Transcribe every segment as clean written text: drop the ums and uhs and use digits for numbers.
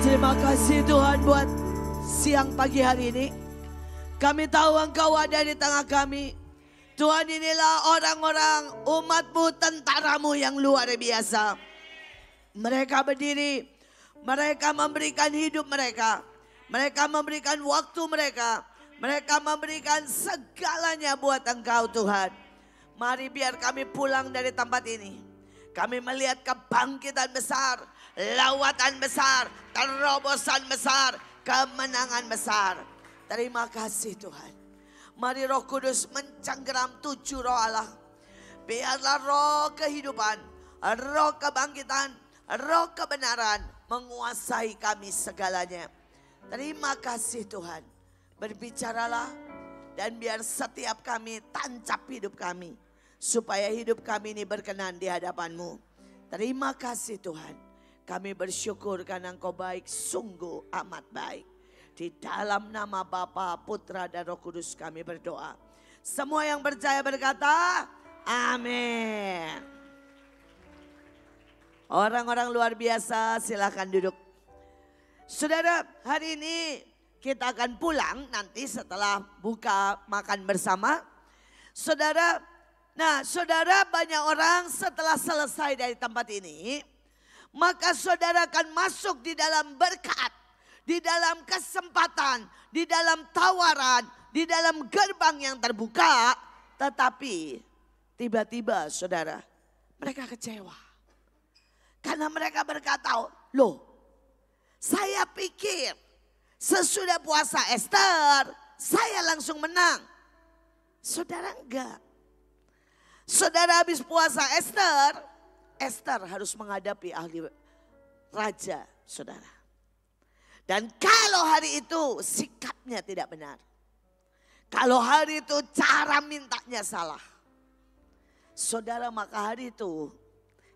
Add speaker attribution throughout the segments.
Speaker 1: Terima kasih Tuhan buat siang pagi hari ini. Kami tahu Engkau ada di tengah kami. Tuhan, inilah orang-orang umat-Mu, tentara-Mu yang luar biasa. Mereka berdiri, mereka memberikan hidup mereka. Mereka memberikan waktu mereka. Mereka memberikan segalanya buat Engkau Tuhan. Mari biar kami pulang dari tempat ini. Kami melihat kebangkitan besar, lawatan besar, terobosan besar, kemenangan besar. Terima kasih Tuhan. Mari Roh Kudus mencengkeram 7 roh Allah. Biarlah roh kehidupan, roh kebangkitan, roh kebenaran menguasai kami segalanya. Terima kasih Tuhan. Berbicaralah dan biar setiap kami tancap hidup kami. Supaya hidup kami ini berkenan di hadapan-Mu. Terima kasih Tuhan. Kami bersyukur karena Engkau baik, sungguh amat baik. Di dalam nama Bapa, Putra dan Roh Kudus kami berdoa. Semua yang percaya berkata, amin. Orang-orang luar biasa silakan duduk. Saudara, hari ini kita akan pulang nanti setelah buka makan bersama. Saudara, banyak orang setelah selesai dari tempat ini, maka saudara akan masuk di dalam berkat, di dalam kesempatan, di dalam tawaran, di dalam gerbang yang terbuka. Tetapi tiba-tiba saudara, mereka kecewa. Karena mereka berkata, loh, saya pikir sesudah puasa Ester, saya langsung menang. Saudara enggak. Saudara habis puasa Ester harus menghadapi ahli raja saudara. Dan kalau hari itu sikapnya tidak benar. Kalau hari itu cara mintanya salah. Saudara, maka hari itu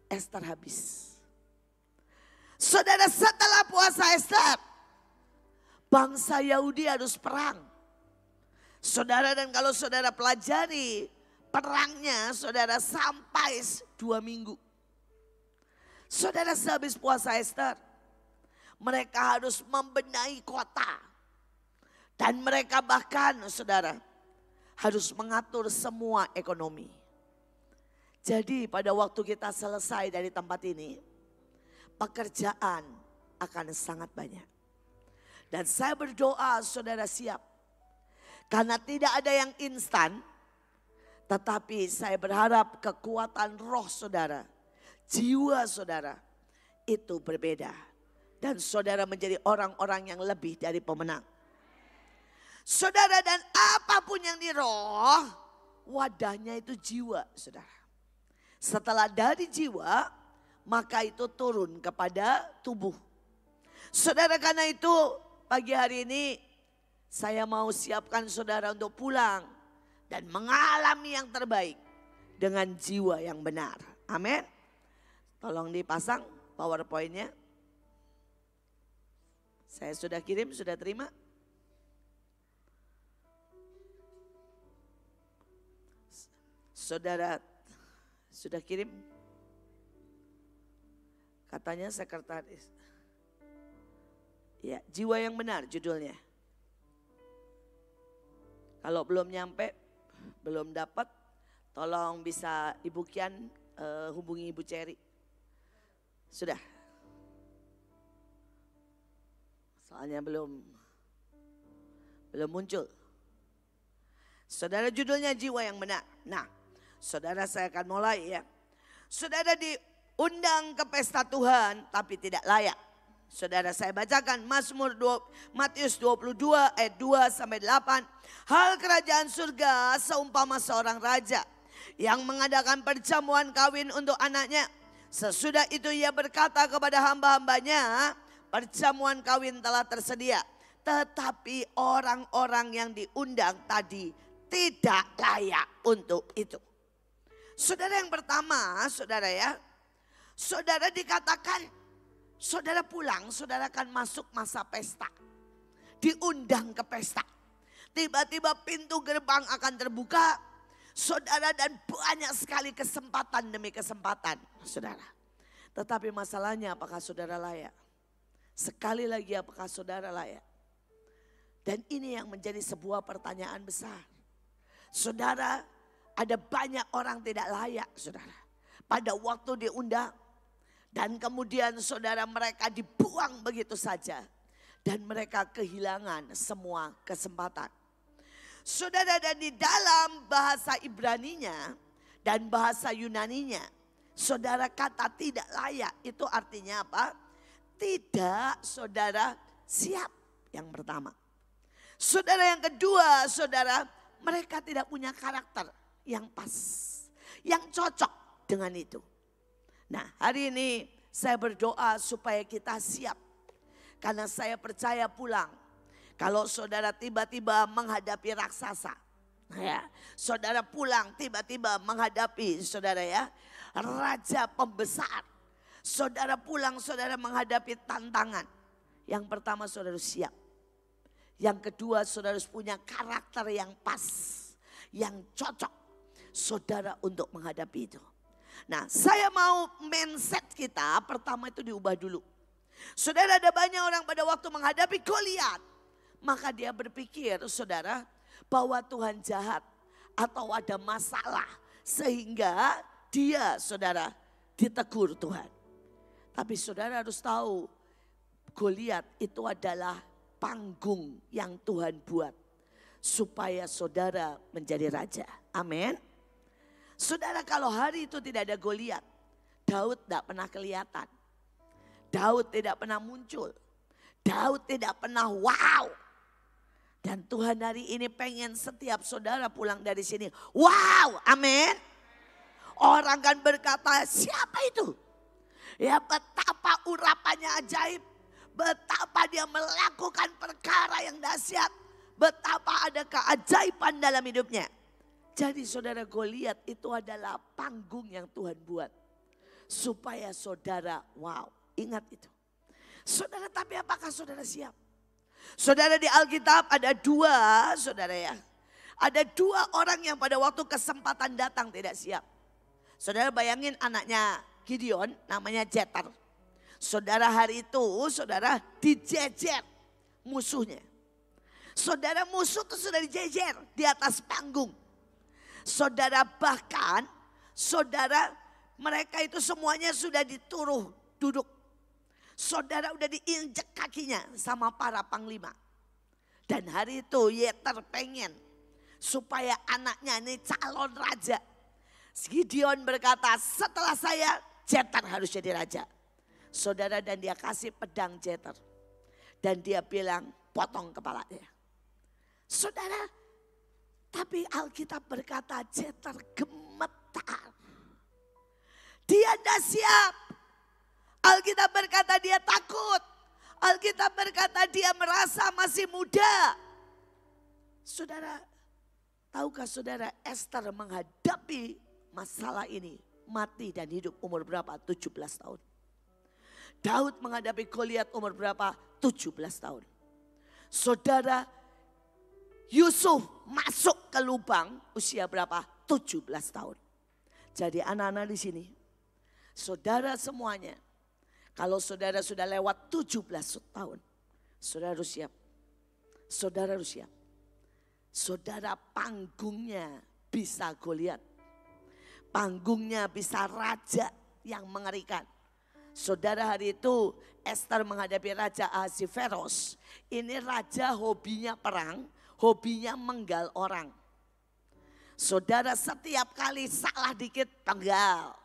Speaker 1: Ester habis. Saudara, setelah puasa Ester, bangsa Yahudi harus perang. Saudara, dan kalau saudara pelajari perangnya, saudara, sampai 2 minggu. Saudara, sehabis puasa Ester, mereka harus membenahi kota. Dan mereka bahkan, saudara, harus mengatur semua ekonomi. Jadi pada waktu kita selesai dari tempat ini, pekerjaan akan sangat banyak. Dan saya berdoa saudara siap. Karena tidak ada yang instan. Tetapi saya berharap kekuatan roh saudara, jiwa saudara itu berbeda. Dan saudara menjadi orang-orang yang lebih dari pemenang. Saudara, dan apapun yang di roh, wadahnya itu jiwa saudara. Setelah dari jiwa, maka itu turun kepada tubuh. Saudara, karena itu pagi hari ini saya mau siapkan saudara untuk pulang. Dan mengalami yang terbaik dengan jiwa yang benar. Amin. Tolong dipasang PowerPoint-nya. Saya sudah kirim, sudah terima. Saudara sudah kirim. Katanya sekretaris. Ya, jiwa yang benar judulnya. Kalau belum nyampe, belum dapat, tolong bisa Ibu Kian hubungi Ibu Cherry. Sudah. Soalnya belum muncul. Saudara, judulnya jiwa yang benar. Nah, saudara, saya akan mulai ya. Saudara diundang ke pesta Tuhan tapi tidak layak. Saudara, saya bacakan Matius 22 ayat 2 sampai 8. Hal kerajaan surga seumpama seorang raja yang mengadakan perjamuan kawin untuk anaknya. Sesudah itu ia berkata kepada hamba-hambanya, perjamuan kawin telah tersedia. Tetapi orang-orang yang diundang tadi tidak layak untuk itu. Saudara, yang pertama, saudara ya. Saudara dikatakan, saudara pulang, saudara akan masuk masa pesta. Diundang ke pesta. Tiba-tiba pintu gerbang akan terbuka. Saudara, dan banyak sekali kesempatan demi kesempatan, saudara. Tetapi masalahnya apakah saudara layak? Sekali lagi, apakah saudara layak? Dan ini yang menjadi sebuah pertanyaan besar. Saudara, ada banyak orang tidak layak, saudara. Pada waktu diundang, dan kemudian saudara mereka dibuang begitu saja. Dan mereka kehilangan semua kesempatan. Saudara, dan di dalam bahasa Ibraninya dan bahasa Yunaninya, saudara kata tidak layak itu artinya apa? Tidak saudara siap, yang pertama. Saudara, yang kedua, saudara, mereka tidak punya karakter yang pas, yang cocok dengan itu. Nah, hari ini saya berdoa supaya kita siap. Karena saya percaya pulang, kalau saudara tiba-tiba menghadapi raksasa, ya, saudara pulang tiba-tiba menghadapi saudara ya, raja pembesar. Saudara pulang, saudara menghadapi tantangan. Yang pertama, saudara siap. Yang kedua, saudara harus punya karakter yang pas, yang cocok saudara untuk menghadapi itu. Nah, saya mau mindset kita pertama itu diubah dulu. Saudara, ada banyak orang pada waktu menghadapi Goliat, maka dia berpikir, saudara, bahwa Tuhan jahat atau ada masalah sehingga dia, saudara, ditegur Tuhan. Tapi saudara harus tahu, Goliat itu adalah panggung yang Tuhan buat supaya saudara menjadi raja. Amin. Saudara, kalau hari itu tidak ada Goliat, Daud tidak pernah kelihatan. Daud tidak pernah muncul. Daud tidak pernah wow. Dan Tuhan hari ini pengen setiap saudara pulang dari sini, wow, amin. Orang kan berkata, siapa itu? Ya, betapa urapannya ajaib. Betapa dia melakukan perkara yang dahsyat. Betapa ada keajaiban dalam hidupnya. Jadi saudara, Goliat itu adalah panggung yang Tuhan buat. Supaya saudara wow, ingat itu. Saudara, tapi apakah saudara siap? Saudara, di Alkitab ada dua, saudara ya. Ada dua orang yang pada waktu kesempatan datang tidak siap. Saudara bayangin anaknya Gideon namanya Jeter. Saudara, hari itu saudara dijejer musuhnya. Saudara, musuh itu sudah dijejer di atas panggung. Saudara, bahkan saudara mereka itu semuanya sudah dituruh duduk. Saudara udah diinjek kakinya sama para panglima. Dan hari itu Yeter pengen supaya anaknya ini calon raja. Gideon berkata, setelah saya, Jeter harus jadi raja. Saudara, dan dia kasih pedang Jeter. Dan dia bilang, potong kepalanya. Saudara, tapi Alkitab berkata Jeter gemetar. Dia tidak siap. Alkitab berkata dia takut. Alkitab berkata dia merasa masih muda. Saudara, tahukah saudara, Esther menghadapi masalah ini, mati dan hidup umur berapa? 17 tahun. Daud menghadapi Goliat umur berapa? 17 tahun. Saudara, Yusuf masuk ke lubang usia berapa? 17 tahun. Jadi anak-anak di sini, saudara semuanya, kalau saudara sudah lewat 17 tahun, saudara harus siap. Saudara harus siap. Saudara, panggungnya bisa Goliat. Panggungnya bisa raja yang mengerikan. Saudara, hari itu Esther menghadapi Raja Ahasveros. Ini raja hobinya perang, hobinya menggal orang. Saudara, setiap kali salah dikit penggal.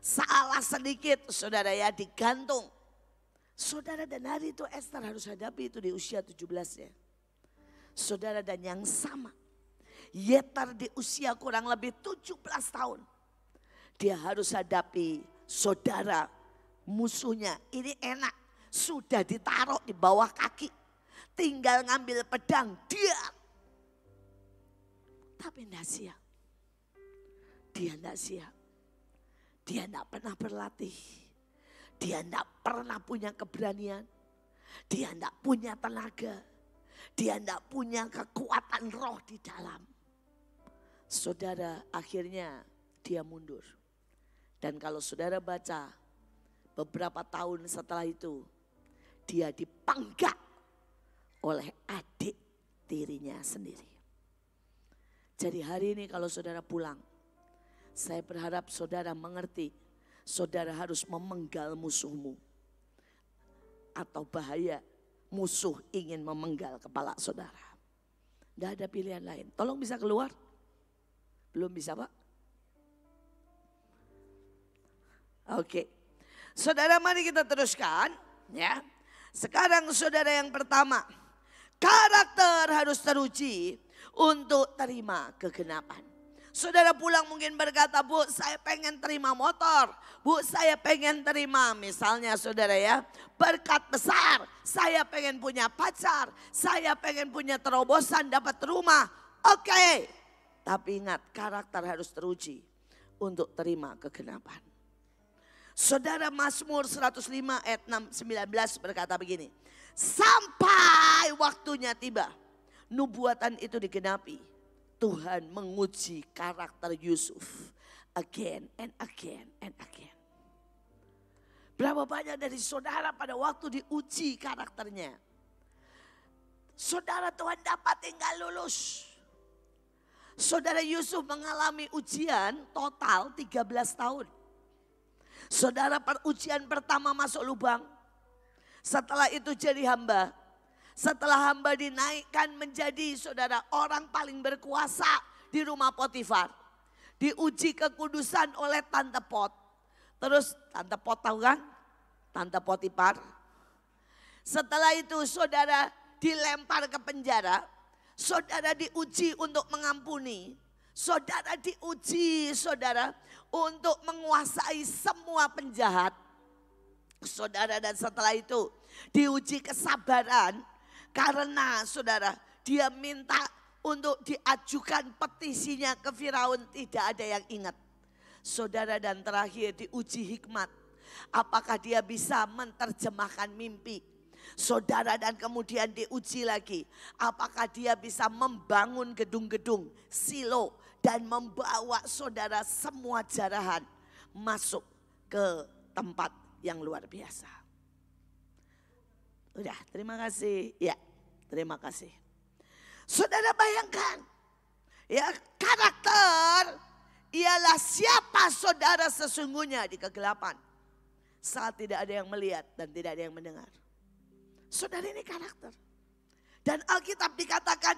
Speaker 1: Salah sedikit saudara ya digantung. Saudara, dan hari itu Esther harus hadapi itu di usia 17-nya. Saudara, dan yang sama, Yeter di usia kurang lebih 17 tahun. Dia harus hadapi saudara musuhnya. Ini enak, sudah ditaruh di bawah kaki. Tinggal ngambil pedang, dia. Tapi tidak siap. Dia tidak siap. Dia tidak pernah berlatih. Dia tidak pernah punya keberanian. Dia tidak punya tenaga. Dia tidak punya kekuatan roh di dalam. Saudara, akhirnya dia mundur. Dan kalau saudara baca beberapa tahun setelah itu, dia dipanggang oleh adik tirinya sendiri. Jadi hari ini kalau saudara pulang, saya berharap saudara mengerti, saudara harus memenggal musuhmu. Atau bahaya musuh ingin memenggal kepala saudara. Tidak ada pilihan lain. Tolong bisa keluar? Belum bisa Pak? Oke. Saudara mari kita teruskan ya. Sekarang saudara yang pertama, karakter harus teruji untuk terima kegenapan. Saudara pulang mungkin berkata, Bu saya pengen terima motor, Bu saya pengen terima misalnya saudara ya, berkat besar, saya pengen punya pacar, saya pengen punya terobosan dapat rumah. Oke, tapi ingat karakter harus teruji untuk terima kegenapan. Saudara Mazmur 105 ayat 19 berkata begini, sampai waktunya tiba, nubuatan itu digenapi. Tuhan menguji karakter Yusuf again and again and again. Berapa banyak dari saudara pada waktu diuji karakternya. Saudara Tuhan dapat tinggal lulus. Saudara Yusuf mengalami ujian total 13 tahun. Saudara ujian pertama masuk lubang. Setelah itu jadi hamba. Setelah hamba dinaikkan menjadi saudara orang paling berkuasa di rumah Potifar. Diuji kekudusan oleh Tante Pot. Terus Tante Pot tahu kan? Tante Potifar. Setelah itu saudara dilempar ke penjara. Saudara diuji untuk mengampuni. Saudara diuji saudara untuk menguasai semua penjahat. Saudara dan setelah itu diuji kesabaran. Karena saudara dia minta untuk diajukan petisinya ke Firaun, tidak ada yang ingat. Saudara dan terakhir diuji hikmat. Apakah dia bisa menerjemahkan mimpi. Saudara dan kemudian diuji lagi. Apakah dia bisa membangun gedung-gedung silo. Dan membawa saudara semua jarahan masuk ke tempat yang luar biasa. Udah, terima kasih. Ya, terima kasih. Saudara bayangkan, ya karakter ialah siapa saudara sesungguhnya di kegelapan. Saat tidak ada yang melihat dan tidak ada yang mendengar. Saudara ini karakter. Dan Alkitab dikatakan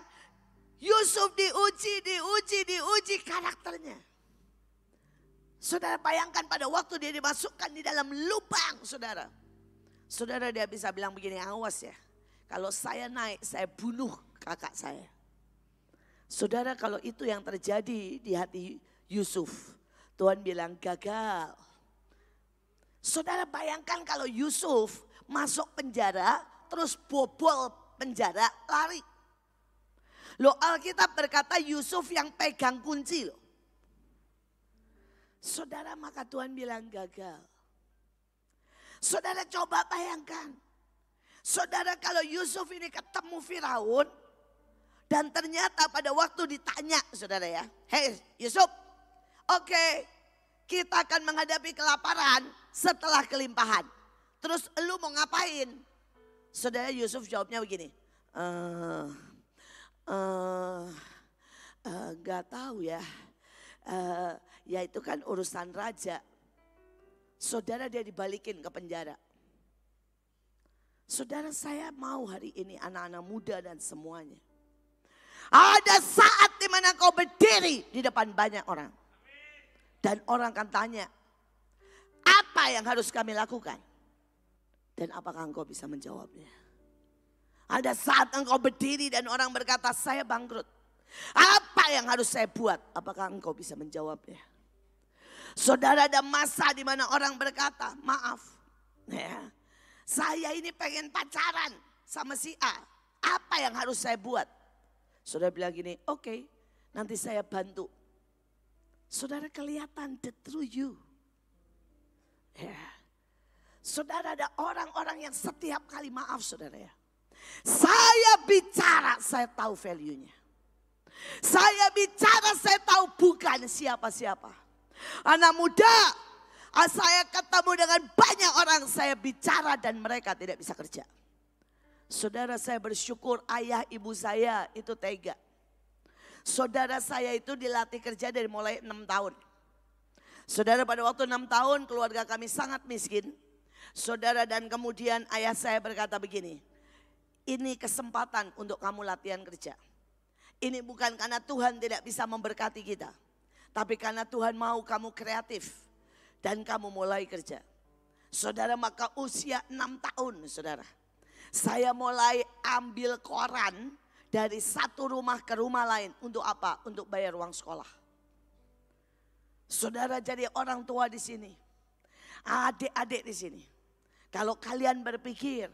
Speaker 1: Yusuf diuji karakternya. Saudara bayangkan pada waktu dia dimasukkan di dalam lubang saudara. Saudara dia bisa bilang begini, awas ya. Kalau saya naik saya bunuh kakak saya. Saudara kalau itu yang terjadi di hati Yusuf. Tuhan bilang gagal. Saudara bayangkan kalau Yusuf masuk penjara terus bobol penjara lari. Loh Alkitab berkata Yusuf yang pegang kunci loh. Saudara maka Tuhan bilang gagal. Saudara coba bayangkan. Saudara kalau Yusuf ini ketemu Firaun. Dan ternyata pada waktu ditanya saudara ya. Hei Yusuf, oke, kita akan menghadapi kelaparan setelah kelimpahan. Terus lu mau ngapain? Saudara Yusuf jawabnya begini. Gak tahu ya. Ya itu kan urusan raja. Saudara dia dibalikin ke penjara. Saudara saya mau hari ini anak-anak muda dan semuanya. Ada saat dimana kau berdiri di depan banyak orang. Dan orang akan tanya, apa yang harus kami lakukan? Dan apakah engkau bisa menjawabnya? Ada saat engkau berdiri dan orang berkata, saya bangkrut. Apa yang harus saya buat? Apakah engkau bisa menjawabnya? Saudara ada masa di mana orang berkata, maaf. Ya, saya ini pengen pacaran sama si A. Apa yang harus saya buat? Saudara bilang gini, oke, nanti saya bantu. Saudara kelihatan the true you. Ya. Saudara ada orang-orang yang setiap kali maaf saudara ya. Saya bicara, saya tahu value-nya. Saya bicara, saya tahu bukan siapa-siapa. Anak muda, Saya ketemu dengan banyak orang, saya bicara dan mereka tidak bisa kerja. Saudara, saya bersyukur ayah ibu saya itu tega. Saudara, saya itu dilatih kerja dari mulai 6 tahun. Saudara, pada waktu 6 tahun keluarga kami sangat miskin. Saudara, dan kemudian ayah saya berkata begini, ini kesempatan untuk kamu latihan kerja. Ini bukan karena Tuhan tidak bisa memberkati kita, tapi karena Tuhan mau kamu kreatif. Dan kamu mulai kerja. Saudara, maka usia 6 tahun saudara, saya mulai ambil koran dari satu rumah ke rumah lain. Untuk apa? Untuk bayar uang sekolah. Saudara, jadi orang tua di sini, adik-adik di sini, kalau kalian berpikir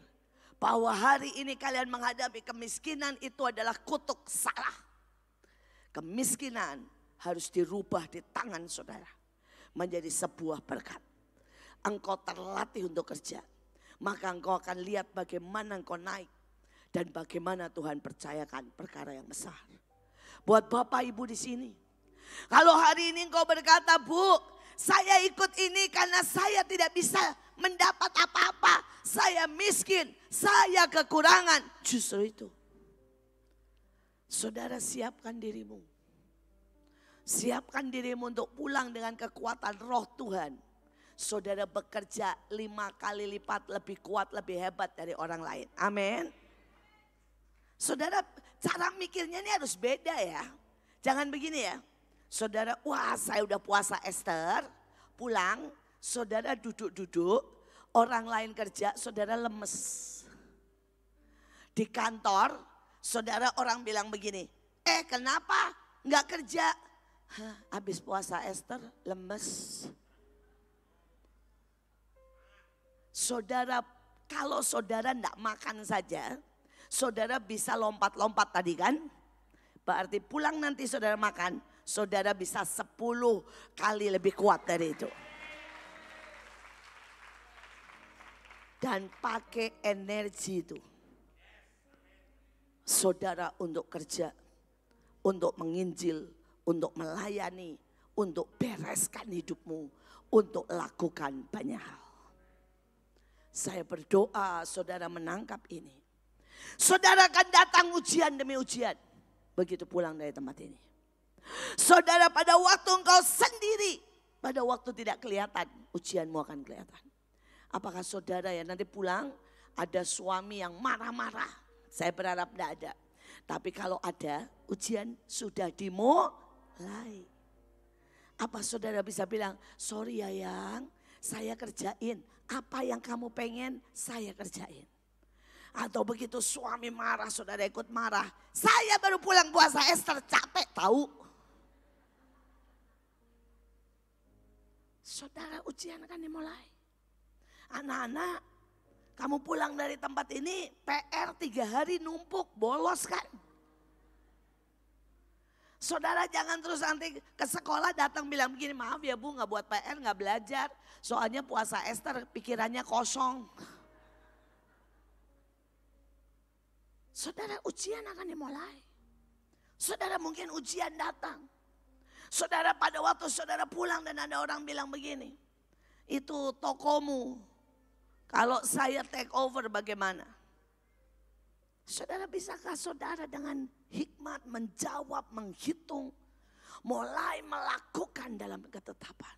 Speaker 1: bahwa hari ini kalian menghadapi kemiskinan itu adalah kutuk, salah. Kemiskinan harus dirubah di tangan saudara menjadi sebuah berkat. Engkau terlatih untuk kerja, maka engkau akan lihat bagaimana engkau naik dan bagaimana Tuhan percayakan perkara yang besar. Buat Bapak Ibu di sini, kalau hari ini engkau berkata, Bu, saya ikut ini karena saya tidak bisa mendapat apa-apa, saya miskin, saya kekurangan. Justru itu, saudara, siapkan dirimu. Siapkan dirimu untuk pulang dengan kekuatan roh Tuhan. Saudara bekerja 5 kali lipat lebih kuat, lebih hebat dari orang lain. Amin. Saudara, cara mikirnya ini harus beda ya. Jangan begini ya. Saudara, wah saya udah puasa Esther, pulang, saudara duduk-duduk, orang lain kerja, saudara lemes. Di kantor, saudara orang bilang begini, kenapa nggak kerja? Habis puasa Esther lemes. Saudara, kalau saudara enggak makan saja, saudara bisa lompat-lompat tadi kan? Berarti pulang nanti saudara makan, saudara bisa 10 kali lebih kuat dari itu. Dan pakai energi itu, saudara, untuk kerja, untuk menginjil, untuk melayani, untuk bereskan hidupmu, untuk lakukan banyak hal. Saya berdoa saudara menangkap ini. Saudara akan datang ujian demi ujian begitu pulang dari tempat ini. Saudara, pada waktu engkau sendiri, pada waktu tidak kelihatan, ujianmu akan kelihatan. Apakah saudara ya nanti pulang ada suami yang marah-marah? Saya berharap tidak ada. Tapi kalau ada, ujian sudah dimulai. Apa saudara bisa bilang, sorry ya yang, saya kerjain. Apa yang kamu pengen, saya kerjain. Atau begitu suami marah, saudara ikut marah. Saya baru pulang puasa Esther, capek tahu. Saudara, ujian akan dimulai. Anak-anak, kamu pulang dari tempat ini, PR 3 hari numpuk, bolos kan? Saudara jangan terus nanti ke sekolah datang bilang begini, maaf ya Bu, gak buat PR, gak belajar. Soalnya puasa Esther pikirannya kosong. Saudara, ujian akan dimulai. Saudara, mungkin ujian datang. Saudara, pada waktu saudara pulang dan ada orang bilang begini, itu tokomu, kalau saya take over bagaimana? Saudara, bisakah saudara dengan hikmat menjawab, menghitung, mulai melakukan dalam ketetapan?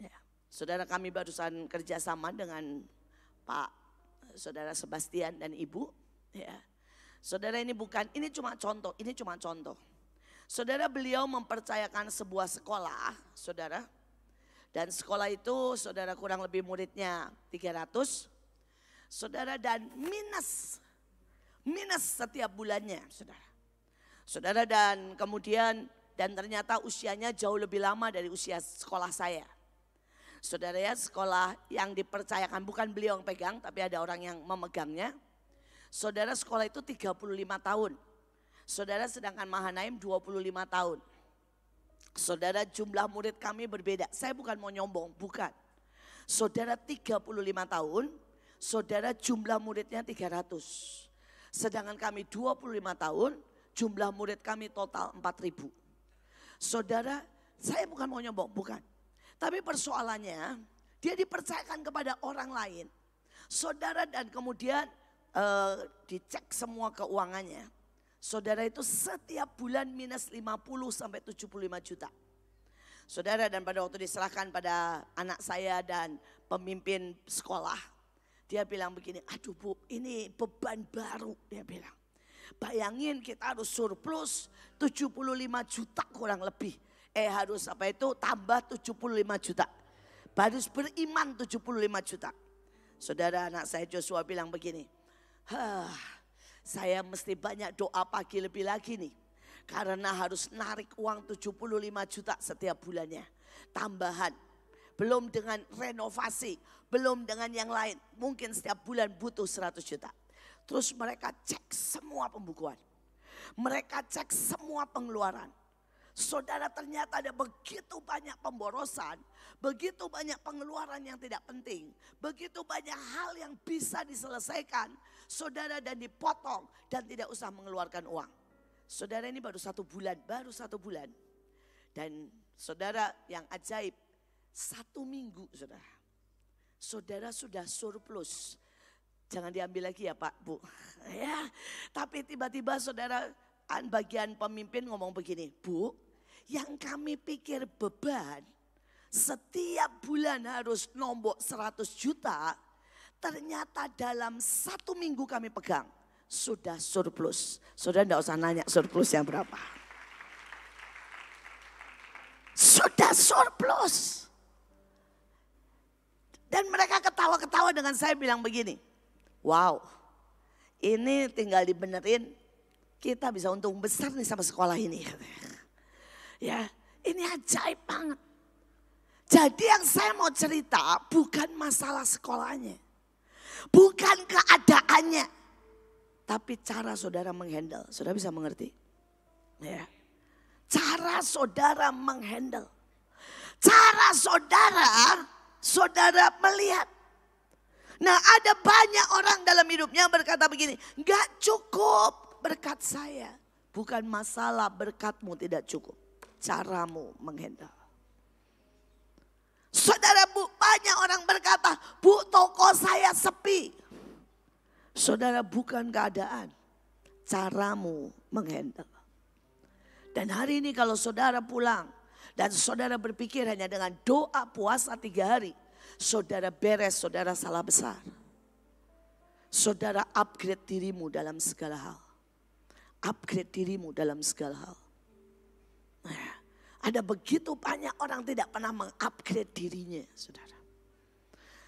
Speaker 1: Ya, saudara, kami barusan kerjasama dengan Pak Saudara Sebastian dan Ibu. Ya, saudara, ini cuma contoh. Saudara, beliau mempercayakan sebuah sekolah, saudara. Dan sekolah itu saudara kurang lebih muridnya 300. Saudara, dan minus setiap bulannya saudara. Saudara, dan kemudian ternyata usianya jauh lebih lama dari usia sekolah saya. Saudara ya, sekolah yang dipercayakan bukan beliau yang pegang tapi ada orang yang memegangnya. Saudara, sekolah itu 35 tahun. Saudara, sedangkan Mahanaim 25 tahun. Saudara, jumlah murid kami berbeda. Saya bukan mau nyombong, bukan. Saudara 35 tahun, saudara jumlah muridnya 300. Sedangkan kami 25 tahun, jumlah murid kami total 4.000. Saudara, saya bukan mau nyombong, bukan. Tapi persoalannya dia dipercayakan kepada orang lain. Saudara, dan kemudian dicek semua keuangannya. Saudara itu setiap bulan minus 50 sampai 75 juta. Saudara, dan pada waktu diserahkan pada anak saya dan pemimpin sekolah, dia bilang begini, aduh Bu, ini beban baru, dia bilang. Bayangin kita harus surplus 75 juta kurang lebih. Harus apa itu tambah 75 juta. Harus beriman 75 juta. Saudara, anak saya Joshua bilang begini, saya mesti banyak doa pagi lebih lagi nih. Karena harus narik uang 75 juta setiap bulannya. Tambahan. Belum dengan renovasi. Belum dengan yang lain. Mungkin setiap bulan butuh 100 juta. Terus mereka cek semua pembukuan. Mereka cek semua pengeluaran. Saudara, ternyata ada begitu banyak pemborosan. Begitu banyak pengeluaran yang tidak penting. Begitu banyak hal yang bisa diselesaikan. Saudara, dan dipotong dan tidak usah mengeluarkan uang. Saudara, ini baru 1 bulan. Dan saudara, yang ajaib, 1 minggu saudara sudah surplus. Jangan diambil lagi ya Pak, Bu. Ya, tapi tiba-tiba saudara, bagian pemimpin ngomong begini, Bu, yang kami pikir beban setiap bulan harus nombok 100 juta, ternyata dalam 1 minggu kami pegang. Sudah surplus. Saudara enggak usah nanya surplusnya berapa. Sudah surplus. Dan mereka ketawa-ketawa dengan saya bilang begini. Wow, ini tinggal dibenerin, kita bisa untung besar nih sama sekolah ini. Ya, ini ajaib banget. Jadi yang saya mau cerita bukan masalah sekolahnya. Bukan keadaannya. Tapi cara saudara menghandle, saudara bisa mengerti? Ya. Cara saudara menghandle. Cara saudara melihat. Nah, ada banyak orang dalam hidupnya berkata begini, enggak cukup berkat saya. Bukan masalah berkatmu tidak cukup, caramu menghandle. Saudara, Bu, banyak orang berkata, Bu, toko saya sepi. Saudara, bukan keadaan, caramu menghandle. Dan hari ini kalau saudara pulang dan saudara berpikir hanya dengan doa puasa 3 hari, saudara beres, saudara salah besar. Saudara upgrade dirimu dalam segala hal. Upgrade dirimu dalam segala hal. Nah, ada begitu banyak orang tidak pernah mengupgrade dirinya, saudara.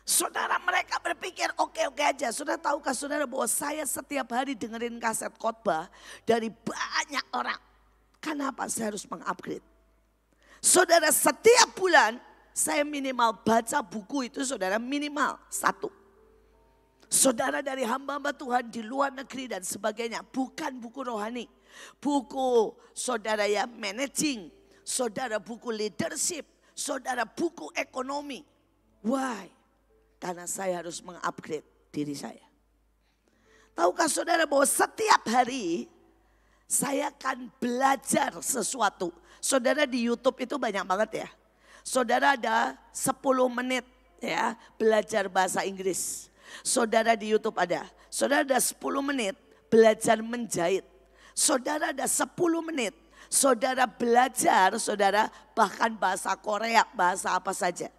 Speaker 1: Saudara, mereka berpikir oke-oke aja. Saudara, tahukah saudara bahwa saya setiap hari dengerin kaset khotbah dari banyak orang. Kenapa saya harus mengupgrade? Saudara, setiap bulan saya minimal baca buku itu saudara minimal 1. Saudara, dari hamba-hamba Tuhan di luar negeri dan sebagainya. Bukan buku rohani. Buku saudara ya managing. Saudara buku leadership. Saudara buku ekonomi. Why? Karena saya harus mengupgrade diri saya. Tahukah saudara bahwa setiap hari saya akan belajar sesuatu. Saudara, di YouTube itu banyak banget ya. Saudara, ada 10 menit ya belajar bahasa Inggris. Saudara, di YouTube ada. Saudara, ada 10 menit belajar menjahit. Saudara, ada 10 menit saudara belajar, saudara bahkan bahasa Korea, bahasa apa saja.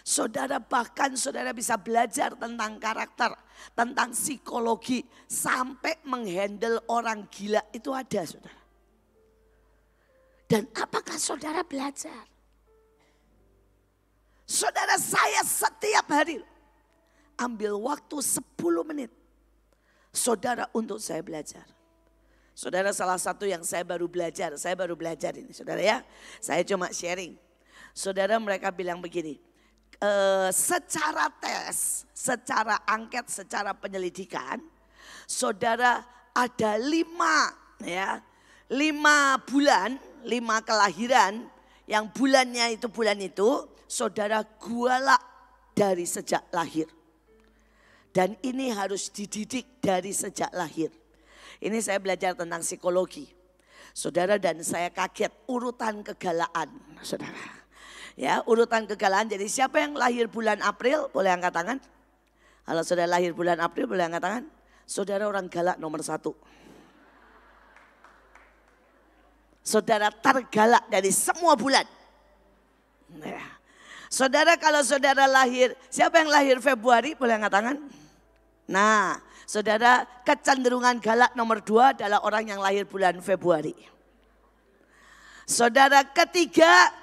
Speaker 1: Saudara, bahkan saudara bisa belajar tentang karakter, tentang psikologi, sampai menghandle orang gila itu ada, saudara. Dan apakah saudara belajar? Saudara, saya setiap hari ambil waktu 10 menit, saudara, untuk saya belajar. Saudara, salah satu yang saya baru belajar ini, saudara ya. Saya cuma sharing. Saudara, mereka bilang begini. Secara tes, secara angket, secara penyelidikan, saudara ada 5 bulan, 5 kelahiran yang bulannya itu bulan itu, saudara gualak dari sejak lahir. Dan ini harus dididik dari sejak lahir. Ini saya belajar tentang psikologi. Saudara, dan saya kaget urutan kegalaan, saudara. Ya, urutan kegalaan. Jadi siapa yang lahir bulan April boleh angkat tangan. Kalau saudara lahir bulan April boleh angkat tangan. Saudara orang galak nomor 1. Saudara tergalak dari semua bulan. Ya. Saudara kalau saudara lahir, siapa yang lahir Februari boleh angkat tangan. Nah, saudara kecenderungan galak nomor 2 adalah orang yang lahir bulan Februari. Saudara ketiga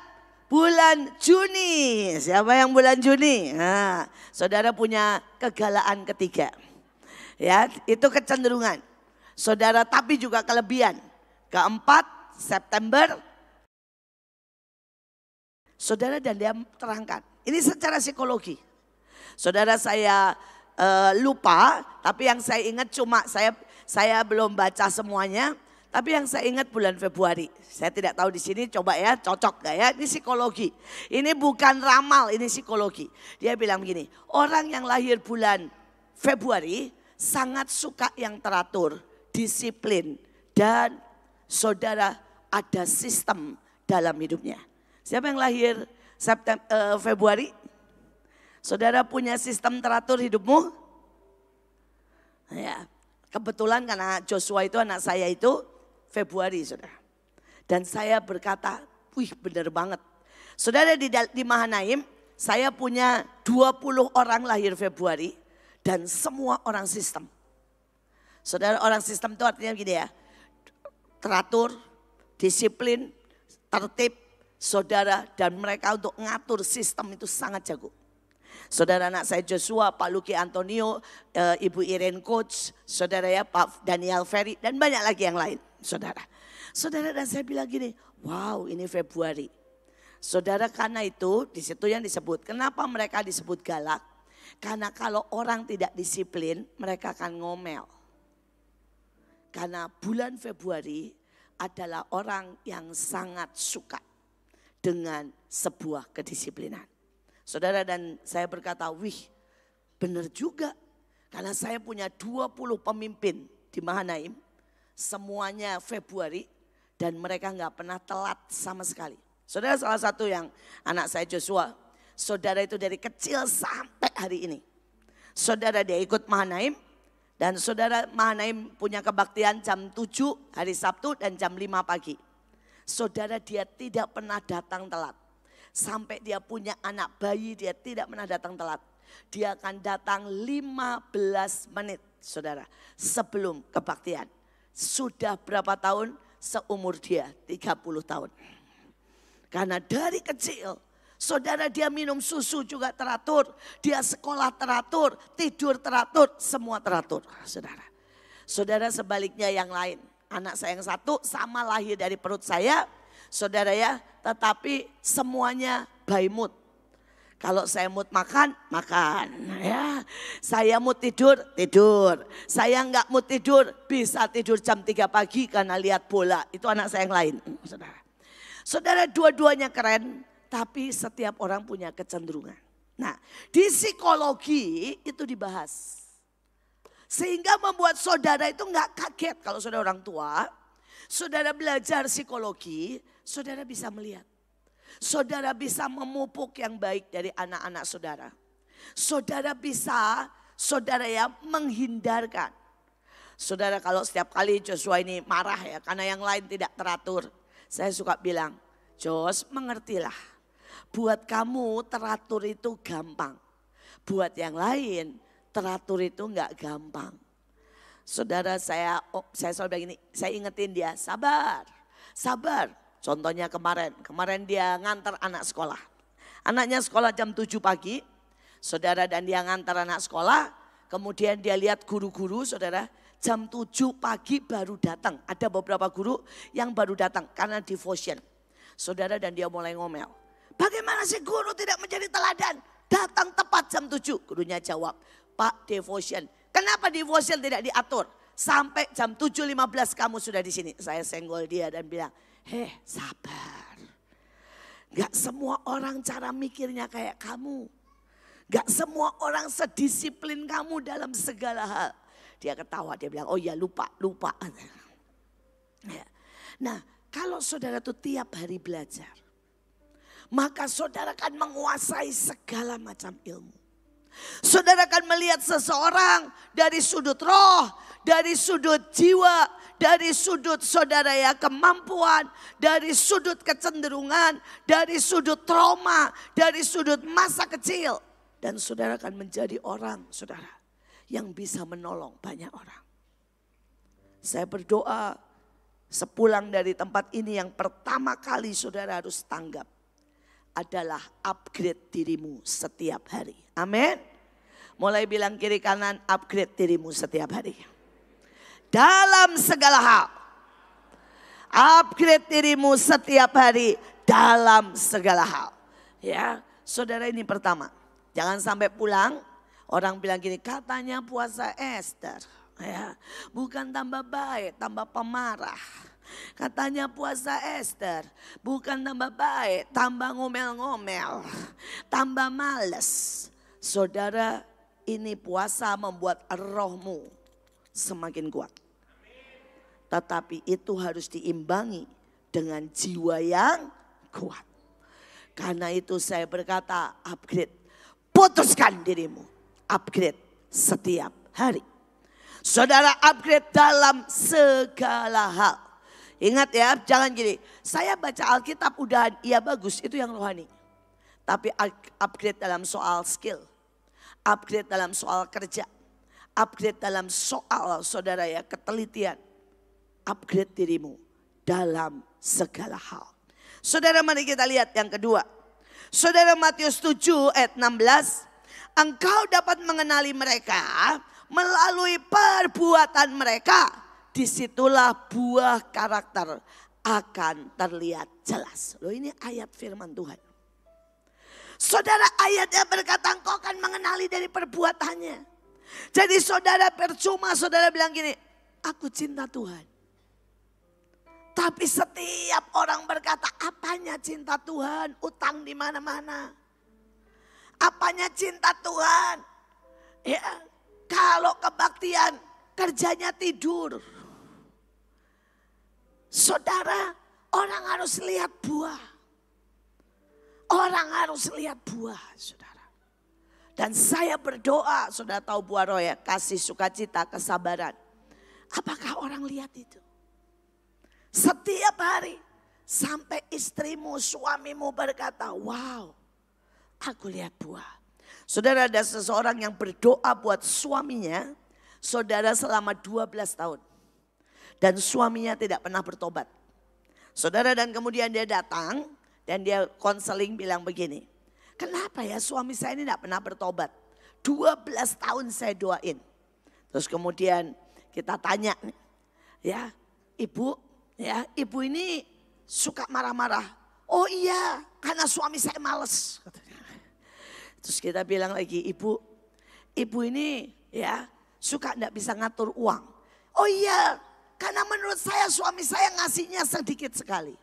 Speaker 1: bulan Juni. Siapa yang bulan Juni? Nah, saudara punya kegalaan ketiga. Ya, itu kecenderungan. Saudara tapi juga kelebihan. Keempat September. Saudara dan dia terangkan. Ini secara psikologi. Saudara saya lupa, tapi yang saya ingat cuma saya belum baca semuanya. Tapi yang saya ingat bulan Februari. Saya tidak tahu di sini coba ya cocok gak ya. Ini psikologi. Ini bukan ramal, ini psikologi. Dia bilang begini, orang yang lahir bulan Februari sangat suka yang teratur, disiplin. Dan saudara ada sistem dalam hidupnya. Siapa yang lahir Februari? Saudara punya sistem teratur hidupmu? Ya, kebetulan karena Joshua itu anak saya itu Februari, saudara. Dan saya berkata, wih benar banget. Saudara di Mahanaim, saya punya 20 orang lahir Februari dan semua orang sistem. Saudara, orang sistem itu artinya begini ya, teratur, disiplin, tertib, saudara, dan mereka untuk ngatur sistem itu sangat jago. Saudara anak saya Joshua, Pak Luki Antonio, Ibu Irene Coach, saudara ya Pak Daniel Ferry, dan banyak lagi yang lain, saudara. Saudara dan saya bilang gini, wow ini Februari. Saudara karena itu disitu yang disebut, kenapa mereka disebut galak? Karena kalau orang tidak disiplin mereka akan ngomel. Karena bulan Februari adalah orang yang sangat suka dengan sebuah kedisiplinan. Saudara dan saya berkata, wih benar juga. Karena saya punya 20 pemimpin di Mahanaim. Semuanya Februari dan mereka nggak pernah telat sama sekali. Saudara salah satu yang anak saya Joshua. Saudara itu dari kecil sampai hari ini. Saudara dia ikut Mahanaim. Dan saudara Mahanaim punya kebaktian jam 7 hari Sabtu dan jam 5 pagi. Saudara dia tidak pernah datang telat. Sampai dia punya anak bayi dia tidak pernah datang telat. Dia akan datang 15 menit saudara sebelum kebaktian. Sudah berapa tahun? Seumur dia 30 tahun. Karena dari kecil saudara dia minum susu juga teratur, dia sekolah teratur, tidur teratur, semua teratur saudara. Saudara sebaliknya yang lain, anak saya yang satu sama lahir dari perut saya, saudara ya, tetapi semuanya by mood. Kalau saya mood makan, makan ya. Saya mood tidur, tidur. Saya enggak mood tidur, bisa tidur jam 3 pagi karena lihat bola. Itu anak saya yang lain, saudara. Saudara dua-duanya keren. Tapi setiap orang punya kecenderungan. Nah di psikologi itu dibahas. Sehingga membuat saudara itu nggak kaget kalau saudara orang tua. Saudara belajar psikologi, saudara bisa melihat. Saudara bisa memupuk yang baik dari anak-anak saudara. Saudara bisa, saudara ya menghindarkan. Saudara kalau setiap kali Joshua ini marah ya karena yang lain tidak teratur. Saya suka bilang, Jos mengertilah. Buat kamu teratur itu gampang. Buat yang lain teratur itu enggak gampang. Saudara saya selalu bilang gini, saya ingetin dia sabar, sabar. Contohnya kemarin dia ngantar anak sekolah. Anaknya sekolah jam 7 pagi, saudara dan dia ngantar anak sekolah. Kemudian dia lihat guru-guru saudara jam 7 pagi baru datang. Ada beberapa guru yang baru datang karena devotion. Saudara dan dia mulai ngomel. Bagaimana sih guru tidak menjadi teladan? Datang tepat jam 7. Gurunya jawab, Pak devotion. Kenapa devotion tidak diatur? Sampai jam 7.15 kamu sudah di sini. Saya senggol dia dan bilang, sabar. Gak semua orang cara mikirnya kayak kamu. Gak semua orang sedisiplin kamu dalam segala hal. Dia ketawa, dia bilang, oh ya lupa. Ya. Nah kalau saudara tuh tiap hari belajar. maka saudara akan menguasai segala macam ilmu. Saudara akan melihat seseorang dari sudut roh, dari sudut jiwa, dari sudut saudara ya kemampuan, dari sudut kecenderungan, dari sudut trauma, dari sudut masa kecil. Dan saudara akan menjadi orang saudara yang bisa menolong banyak orang. Saya berdoa sepulang dari tempat ini yang pertama kali saudara harus tanggap adalah upgrade dirimu setiap hari. Amin. Mulai bilang kiri kanan, upgrade dirimu setiap hari. Dalam segala hal. Upgrade dirimu setiap hari dalam segala hal. Ya, saudara ini pertama. Jangan sampai pulang orang bilang gini, katanya puasa Ester. Ya, bukan tambah baik, tambah pemarah. Katanya puasa Ester, bukan tambah baik, tambah ngomel-ngomel, tambah males. Saudara, ini puasa membuat rohmu semakin kuat. Tetapi itu harus diimbangi dengan jiwa yang kuat. Karena itu saya berkata upgrade, putuskan dirimu, upgrade setiap hari. Saudara upgrade dalam segala hal. Ingat ya, jangan gini, saya baca Alkitab udah iya bagus, itu yang rohani. Tapi upgrade dalam soal skill, upgrade dalam soal kerja, upgrade dalam soal saudara ya ketelitian. Upgrade dirimu dalam segala hal. Saudara mari kita lihat yang kedua. Saudara Matius 7 ayat 16. Engkau dapat mengenali mereka melalui perbuatan mereka. Disitulah buah karakter akan terlihat jelas. Loh ini ayat firman Tuhan. Saudara ayatnya berkata engkau akan mengenali dari perbuatannya. Jadi saudara percuma saudara bilang gini, aku cinta Tuhan. Tapi setiap orang berkata apanya cinta Tuhan, utang di mana-mana. Apanya cinta Tuhan? Ya, kalau kebaktian kerjanya tidur. Saudara, orang harus lihat buah. Orang harus lihat buah, saudara. Dan saya berdoa, saudara tahu buah roh ya, kasih, sukacita, kesabaran. Apakah orang lihat itu? Setiap hari sampai istrimu, suamimu berkata, wow, aku lihat buah. Saudara, ada seseorang yang berdoa buat suaminya, saudara selama 12 tahun. Dan suaminya tidak pernah bertobat. Saudara, dan kemudian dia datang dan dia konseling bilang begini. Kenapa ya suami saya ini tidak pernah bertobat? 12 tahun saya doain. Terus kemudian kita tanya, ya ibu ini suka marah-marah. Oh iya, karena suami saya males. Terus kita bilang lagi, ibu ini ya suka tidak bisa ngatur uang. Oh iya, karena menurut saya suami saya ngasihnya sedikit sekali.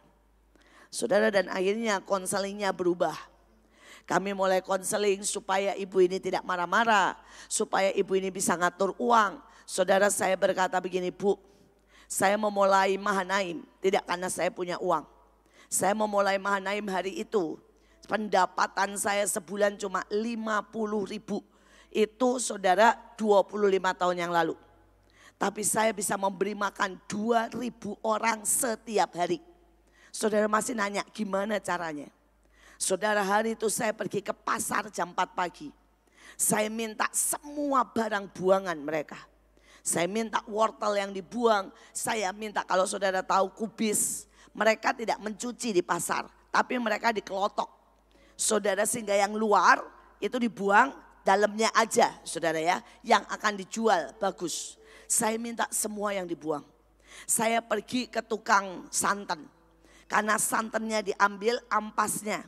Speaker 1: Saudara, dan akhirnya konselingnya berubah. Kami mulai konseling supaya ibu ini tidak marah-marah. Supaya ibu ini bisa ngatur uang. Saudara, saya berkata begini, Bu. Saya memulai Mahanaim tidak karena saya punya uang. Saya memulai Mahanaim hari itu. Pendapatan saya sebulan cuma 50.000. Itu saudara 25 tahun yang lalu. Tapi saya bisa memberi makan 2.000 orang setiap hari. Saudara masih nanya gimana caranya. Saudara, hari itu saya pergi ke pasar jam 4 pagi. Saya minta semua barang buangan mereka. Saya minta wortel yang dibuang. Saya minta kalau saudara tahu kubis. Mereka tidak mencuci di pasar. Tapi mereka dikelotok. Saudara, sehingga yang luar itu dibuang. Dalamnya aja saudara ya. Yang akan dijual bagus. Saya minta semua yang dibuang. Saya pergi ke tukang santan. Karena santannya diambil ampasnya.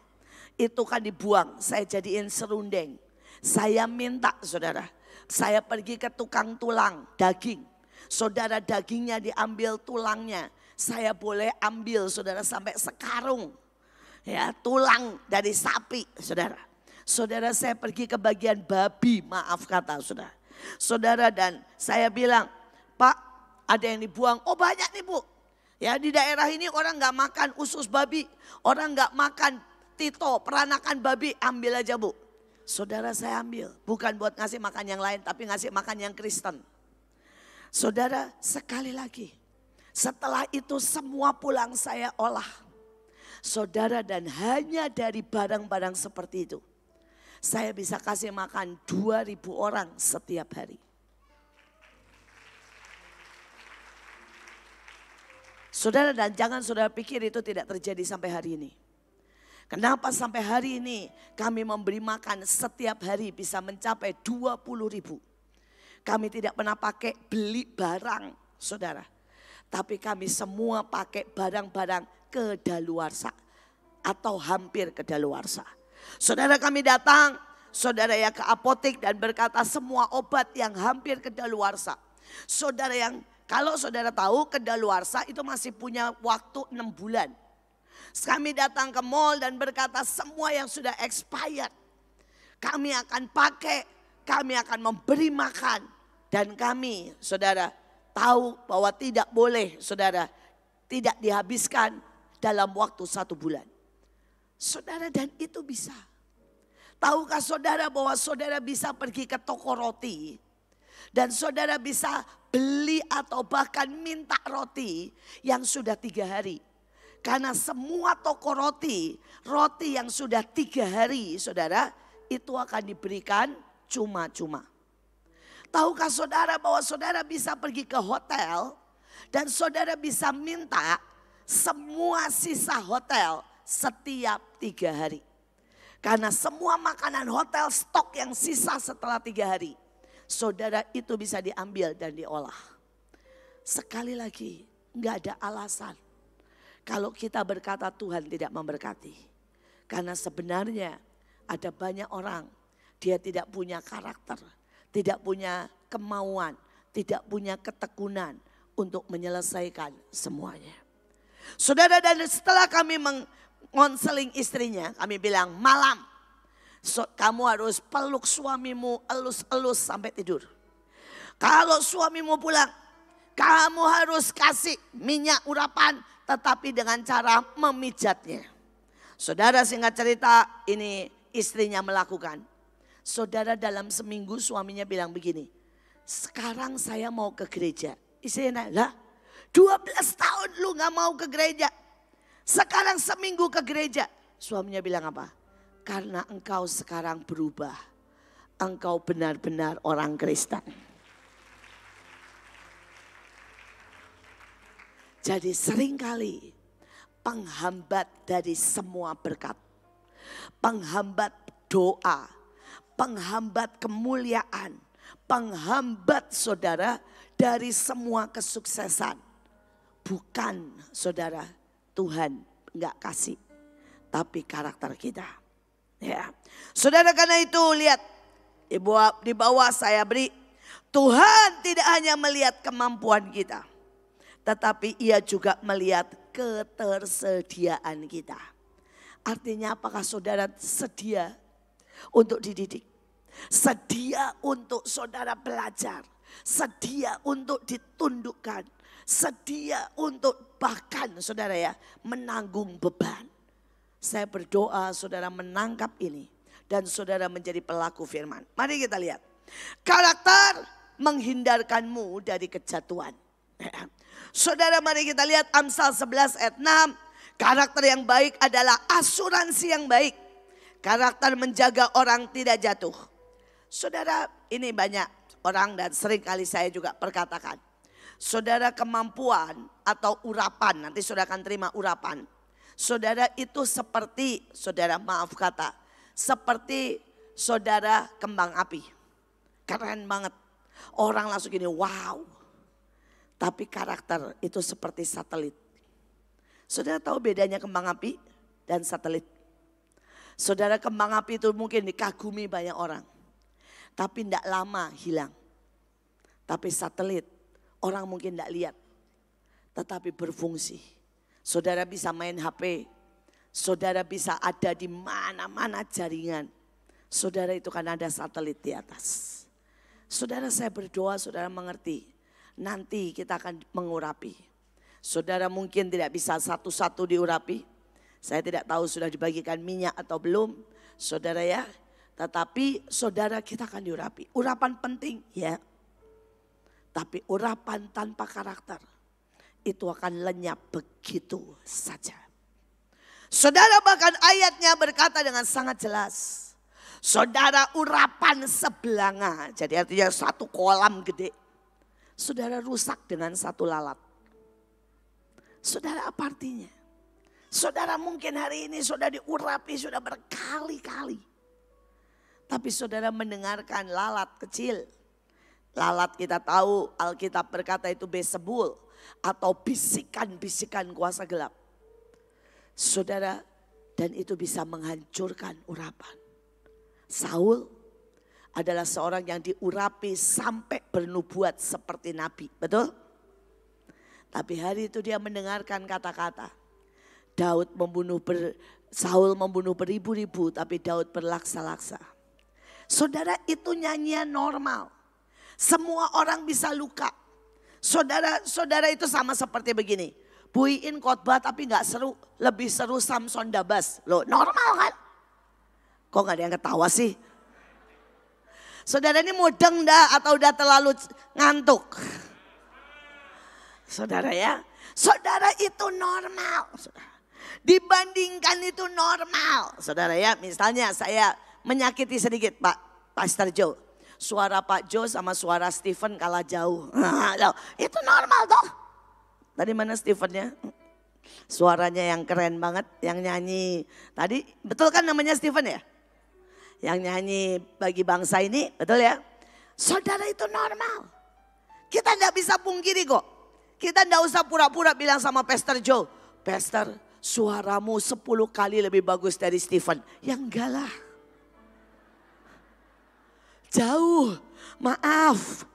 Speaker 1: Itu kan dibuang. Saya jadiin serundeng. Saya minta saudara. Saya pergi ke tukang tulang daging. Saudara, dagingnya diambil tulangnya. Saya boleh ambil saudara sampai sekarung. Ya, tulang dari sapi saudara. Saudara, saya pergi ke bagian babi, maaf kata saudara. Saudara, dan saya bilang, Pak ada yang dibuang, oh banyak nih Bu. Ya, di daerah ini orang gak makan usus babi, orang gak makan Tito, peranakan babi, ambil aja Bu. Saudara saya ambil, bukan buat ngasih makan yang lain, tapi ngasih makan yang Kristen. Saudara, sekali lagi, setelah itu semua pulang saya olah. Saudara, dan hanya dari barang-barang seperti itu, saya bisa kasih makan 2.000 orang setiap hari. Saudara, dan jangan saudara pikir itu tidak terjadi sampai hari ini. Kenapa sampai hari ini kami memberi makan setiap hari bisa mencapai 20.000. Kami tidak pernah pakai beli barang saudara. Tapi kami semua pakai barang-barang kedaluarsa atau hampir kedaluarsa. Saudara, kami datang, saudara ya, ke apotek dan berkata semua obat yang hampir kedaluarsa. Saudara, yang kalau saudara tahu kedaluarsa itu masih punya waktu 6 bulan. Kami datang ke mall dan berkata semua yang sudah expired kami akan pakai, kami akan memberi makan. Dan kami saudara tahu bahwa tidak boleh saudara tidak dihabiskan dalam waktu 1 bulan. Saudara, dan itu bisa. Tahukah saudara bahwa saudara bisa pergi ke toko roti dan saudara bisa beli atau bahkan minta roti yang sudah 3 hari. Karena semua toko roti yang sudah 3 hari saudara itu akan diberikan cuma-cuma. Tahukah saudara bahwa saudara bisa pergi ke hotel dan saudara bisa minta semua sisa hotel setiap 3 hari. Karena semua makanan hotel stok yang sisa setelah 3 hari, saudara itu bisa diambil dan diolah. Sekali lagi, nggak ada alasan kalau kita berkata Tuhan tidak memberkati. Karena sebenarnya ada banyak orang, dia tidak punya karakter, tidak punya kemauan, tidak punya ketekunan untuk menyelesaikan semuanya. Saudara, dan setelah kami mengonseling istrinya, kami bilang malam kamu harus peluk suamimu elus-elus sampai tidur. Kalau suamimu pulang, kamu harus kasih minyak urapan tetapi dengan cara memijatnya. Saudara, singkat cerita, ini istrinya melakukan. Saudara, dalam seminggu suaminya bilang begini, sekarang saya mau ke gereja. Istrinya nanya, lah 12 tahun lu gak mau ke gereja, sekarang seminggu ke gereja. Suaminya bilang apa? Karena engkau sekarang berubah, engkau benar-benar orang Kristen. Jadi seringkali penghambat dari semua berkat, penghambat doa, penghambat kemuliaan, penghambat saudara dari semua kesuksesan. Bukan saudara Tuhan enggak kasih, tapi karakter kita. Ya, saudara, karena itu lihat di bawah saya beri, Tuhan tidak hanya melihat kemampuan kita, tetapi ia juga melihat ketersediaan kita. Artinya apakah saudara sedia untuk dididik? Sedia untuk saudara belajar? Sedia untuk ditundukkan? Sedia untuk bahkan saudara ya menanggung beban? Saya berdoa saudara menangkap ini dan saudara menjadi pelaku firman. Mari kita lihat. Karakter menghindarkanmu dari kejatuhan. Saudara, mari kita lihat Amsal 11 ayat 6. Karakter yang baik adalah asuransi yang baik. Karakter menjaga orang tidak jatuh. Saudara, ini banyak orang dan sering kali saya juga perkatakan. Saudara, kemampuan atau urapan, nanti saudara akan terima urapan. Saudara, itu seperti, saudara maaf kata, seperti saudara kembang api. Keren banget. Orang langsung gini, wow. Tapi karakter itu seperti satelit. Saudara tahu bedanya kembang api dan satelit? Saudara, kembang api itu mungkin dikagumi banyak orang. Tapi tidak lama hilang. Tapi satelit, orang mungkin tidak lihat. Tetapi berfungsi. Saudara bisa main HP. Saudara bisa ada di mana-mana jaringan. Saudara, itu kan ada satelit di atas. Saudara, saya berdoa saudara mengerti. Nanti kita akan mengurapi. Saudara mungkin tidak bisa satu-satu diurapi. Saya tidak tahu sudah dibagikan minyak atau belum, saudara ya. Tetapi saudara kita akan diurapi. Urapan penting ya. Tapi urapan tanpa karakter itu akan lenyap begitu saja. Saudara bahkan ayatnya berkata dengan sangat jelas. Saudara urapan sebelanga. Jadi artinya satu kolam gede. Saudara rusak dengan satu lalat. Saudara apa artinya? Saudara mungkin hari ini sudah diurapi sudah berkali-kali. Tapi saudara mendengarkan lalat kecil. Lalat kita tahu Alkitab berkata itu Bezebul. Atau bisikan-bisikan kuasa gelap. Saudara, dan itu bisa menghancurkan urapan. Saul adalah seorang yang diurapi sampai bernubuat seperti nabi. Betul? Tapi hari itu dia mendengarkan kata-kata. Saul membunuh beribu-ribu tapi Daud berlaksa-laksa. Saudara, itu nyanyian normal. Semua orang bisa luka. Saudara itu sama seperti begini. Buiin khotbah tapi gak seru. Lebih seru Samson Dabas. Loh normal kan? Kok gak ada yang ketawa sih? Saudara ini mudeng dah atau udah terlalu ngantuk? Saudara ya. Saudara itu normal. Dibandingkan itu normal. Saudara ya, misalnya saya menyakiti sedikit Pak Pastor Joe. Suara Pak Joe sama suara Stephen kalah jauh. Itu normal toh. Tadi mana Stephennya? Suaranya yang keren banget, yang nyanyi. Tadi betul kan namanya Stephen ya? Yang nyanyi bagi bangsa ini, betul ya? Saudara itu normal. Kita enggak bisa pungkiri kok. Kita enggak usah pura-pura bilang sama Pastor Joe. Pastor, suaramu 10 kali lebih bagus dari Stephen. Ya enggak lah. Jauh, maaf.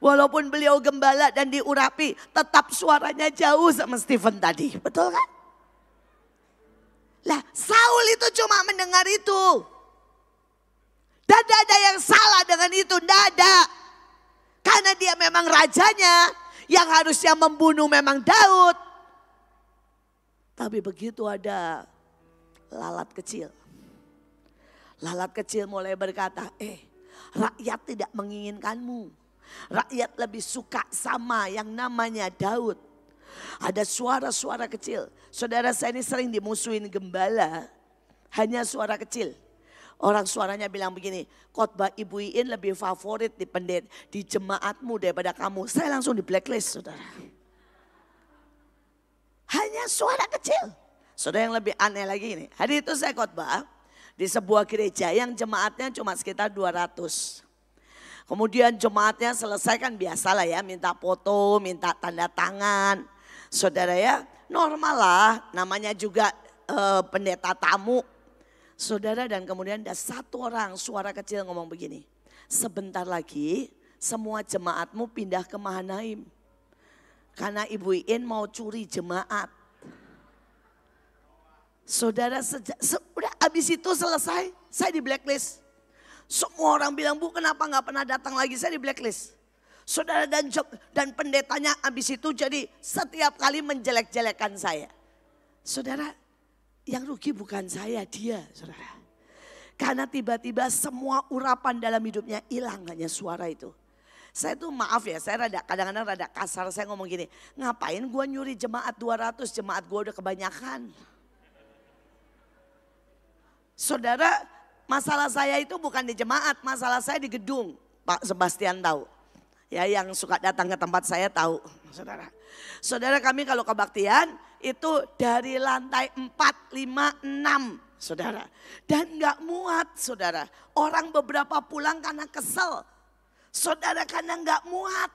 Speaker 1: Walaupun beliau gembala dan diurapi, tetap suaranya jauh sama Stephen tadi. Betul kan? Lah, Saul itu cuma mendengar itu. Tidak ada yang salah dengan itu, tidak ada. Karena dia memang rajanya, yang harusnya membunuh memang Daud. Tapi begitu ada lalat kecil. Lalat kecil mulai berkata, rakyat tidak menginginkanmu. Rakyat lebih suka sama yang namanya Daud. Ada suara-suara kecil. Saudara saya ini sering dimusuhin gembala. Hanya suara kecil. Orang suaranya bilang begini. Khotbah Ibu Iin lebih favorit di jemaatmu daripada kamu. Saya langsung di blacklist saudara. Hanya suara kecil. Saudara yang lebih aneh lagi ini. Hari itu saya khotbah di sebuah gereja yang jemaatnya cuma sekitar 200. Kemudian jemaatnya selesai kan biasalah ya, minta foto, minta tanda tangan. Saudara ya, normal lah, namanya juga pendeta tamu. Saudara, dan kemudian ada satu orang suara kecil ngomong begini. Sebentar lagi semua jemaatmu pindah ke Mahanaim. Karena Ibu Iin mau curi jemaat. Saudara, udah habis itu selesai, saya di blacklist. Semua orang bilang, Bu kenapa gak pernah datang lagi, saya di blacklist. Saudara, dan pendetanya habis itu jadi setiap kali menjelek-jelekan saya. Saudara, yang rugi bukan saya, dia saudara. Karena tiba-tiba semua urapan dalam hidupnya hilang, hanya suara itu. Saya tuh maaf ya, saya kadang-kadang rada kasar, saya ngomong gini. Ngapain gua nyuri jemaat 200, jemaat gua udah kebanyakan. Saudara, masalah saya itu bukan di jemaat, masalah saya di gedung. Pak Sebastian tahu. Ya, yang suka datang ke tempat saya tahu, saudara. Saudara, kami kalau kebaktian itu dari lantai 4, 5, 6, saudara. Dan gak muat, saudara. Orang beberapa pulang karena kesel. Saudara, karena gak muat.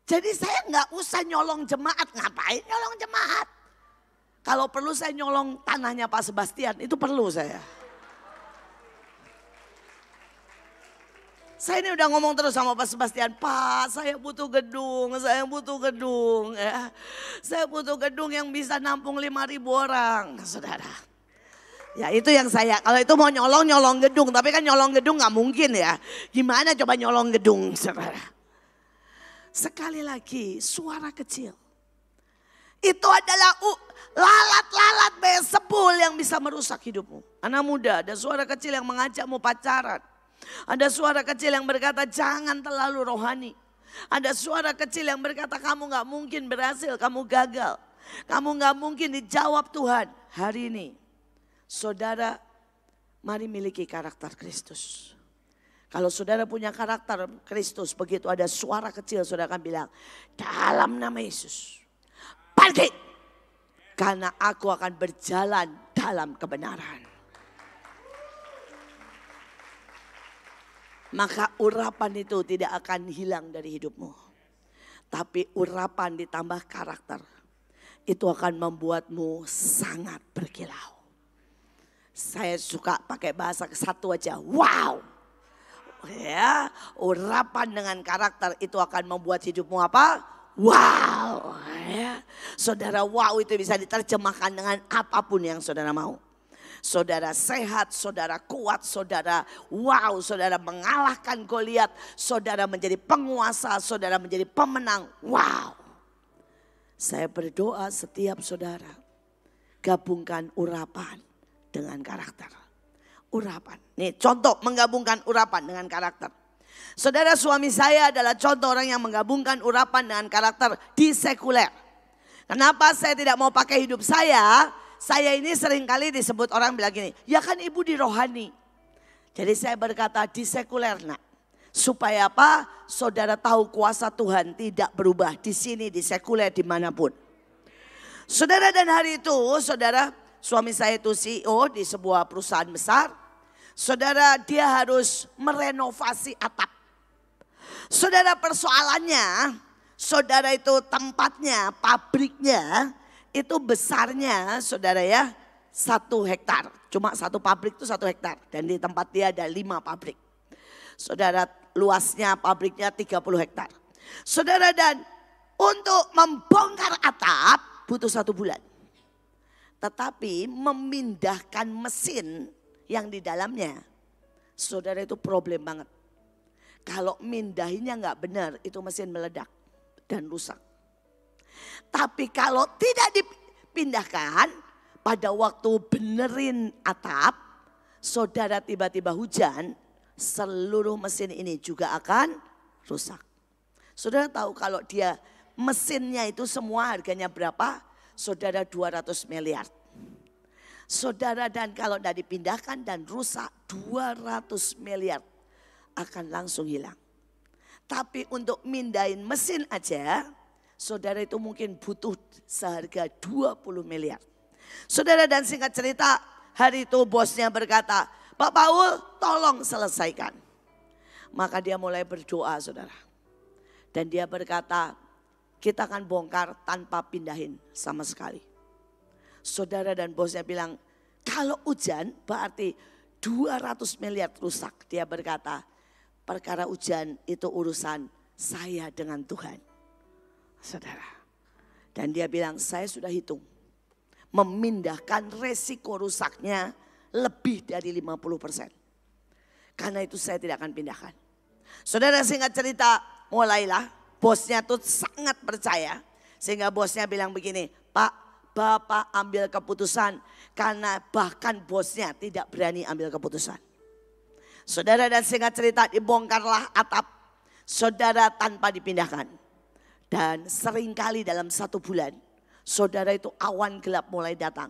Speaker 1: Jadi saya gak usah nyolong jemaat, ngapain nyolong jemaat? Kalau perlu saya nyolong tanahnya Pak Sebastian, itu perlu saya. Saya ini udah ngomong terus sama Pak Sebastian, Pak saya butuh gedung, saya butuh gedung. Ya. Saya butuh gedung yang bisa nampung 5.000 orang, saudara. Ya itu yang saya, kalau itu mau nyolong gedung, tapi kan nyolong gedung gak mungkin ya. Gimana coba nyolong gedung, saudara. Sekali lagi, suara kecil. Itu adalah lalat-lalat Beelzebul yang bisa merusak hidupmu. Anak muda, ada suara kecil yang mengajakmu pacaran. Ada suara kecil yang berkata jangan terlalu rohani. Ada suara kecil yang berkata kamu gak mungkin berhasil, kamu gagal. Kamu gak mungkin dijawab Tuhan. Hari ini, saudara, mari miliki karakter Kristus. Kalau saudara punya karakter Kristus, begitu ada suara kecil saudara akan bilang, dalam nama Yesus, pergi. Karena aku akan berjalan dalam kebenaran. Maka urapan itu tidak akan hilang dari hidupmu. Tapi urapan ditambah karakter, itu akan membuatmu sangat berkilau. Saya suka pakai bahasa satu aja, wow. Ya, urapan dengan karakter itu akan membuat hidupmu apa? Wow. Ya. Saudara, wow itu bisa diterjemahkan dengan apapun yang saudara mau. Saudara sehat, saudara kuat, saudara wow, saudara mengalahkan Goliat, saudara menjadi penguasa, saudara menjadi pemenang. Wow. Saya berdoa setiap saudara gabungkan urapan dengan karakter. Urapan. Nih contoh menggabungkan urapan dengan karakter. Saudara, suami saya adalah contoh orang yang menggabungkan urapan dengan karakter di sekuler. Kenapa saya tidak mau pakai hidup saya? Saya ini seringkali disebut orang bilang gini, ya kan ibu di rohani. Jadi saya berkata di sekuler nak. Supaya apa? Saudara tahu kuasa Tuhan tidak berubah di sini, di sekuler, dimanapun. Saudara, dan hari itu saudara, suami saya itu CEO di sebuah perusahaan besar. Saudara, dia harus merenovasi atap. Saudara, persoalannya, saudara itu tempatnya, pabriknya itu besarnya saudara ya 1 hektar. Cuma satu pabrik itu 1 hektar. Dan di tempat dia ada 5 pabrik. Saudara, luasnya pabriknya 30 hektar. Saudara, dan untuk membongkar atap butuh 1 bulan. Tetapi memindahkan mesin yang di dalamnya, saudara, itu problem banget. Kalau mindahinnya nggak benar, itu mesin meledak dan rusak. Tapi kalau tidak dipindahkan, pada waktu benerin atap, saudara tiba-tiba hujan, seluruh mesin ini juga akan rusak. Saudara tahu kalau dia mesinnya itu semua harganya berapa? Saudara 200 miliar. Saudara, dan kalau tidak dipindahkan dan rusak 200 miliar akan langsung hilang. Tapi untuk mindahin mesin aja, saudara itu mungkin butuh seharga 20 miliar. Saudara, dan singkat cerita, hari itu bosnya berkata, Pak Paul tolong selesaikan. Maka dia mulai berdoa saudara. Dan dia berkata, kita akan bongkar tanpa pindahin sama sekali. Saudara, dan bosnya bilang, kalau hujan berarti 200 miliar rusak. Dia berkata, perkara hujan itu urusan saya dengan Tuhan. Saudara. Dan dia bilang, saya sudah hitung. Memindahkan resiko rusaknya lebih dari 50%. Karena itu saya tidak akan pindahkan. Saudara, singkat cerita, mulailah bosnya tuh sangat percaya. Sehingga bosnya bilang begini, Pak, Bapak ambil keputusan, karena bahkan bosnya tidak berani ambil keputusan. Saudara, dan singkat cerita dibongkarlah atap saudara tanpa dipindahkan. Dan seringkali dalam 1 bulan saudara itu awan gelap mulai datang.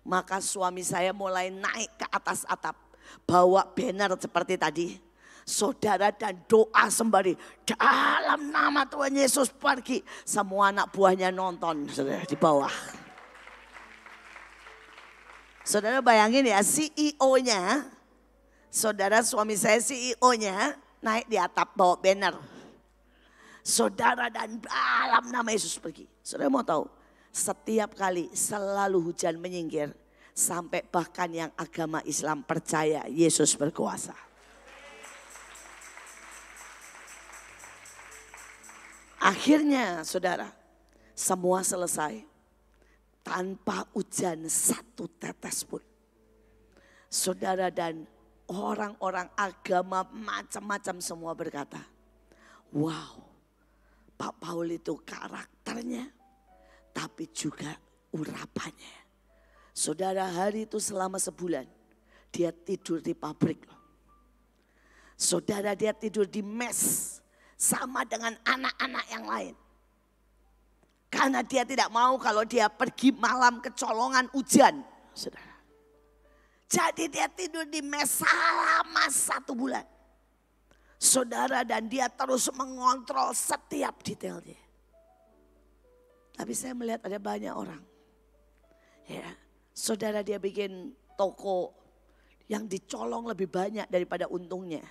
Speaker 1: Maka suami saya mulai naik ke atas atap, bawa banner seperti tadi. Saudara, dan doa sembari, dalam nama Tuhan Yesus pergi. Semua anak buahnya nonton saudara di bawah. Saudara bayangin ya, CEO-nya, saudara suami saya CEO-nya naik di atap bawa banner. Saudara, dan dalam nama Yesus pergi. Saudara mau tahu, setiap kali selalu hujan menyingkir. Sampai bahkan yang agama Islam percaya Yesus berkuasa. Akhirnya saudara, semua selesai. Tanpa hujan 1 tetes pun. Saudara, dan orang-orang agama macam-macam semua berkata, wow, Pak Paul itu karakternya, tapi juga urapannya. Saudara, hari itu selama sebulan dia tidur di pabrik loh. Saudara, dia tidur di mes sama dengan anak-anak yang lain. Karena dia tidak mau kalau dia pergi malam kecolongan hujan, saudara. Jadi dia tidur di mes selama 1 bulan. Saudara, dan dia terus mengontrol setiap detailnya. Tapi saya melihat ada banyak orang. Ya, saudara, dia bikin toko yang dicolong lebih banyak daripada untungnya.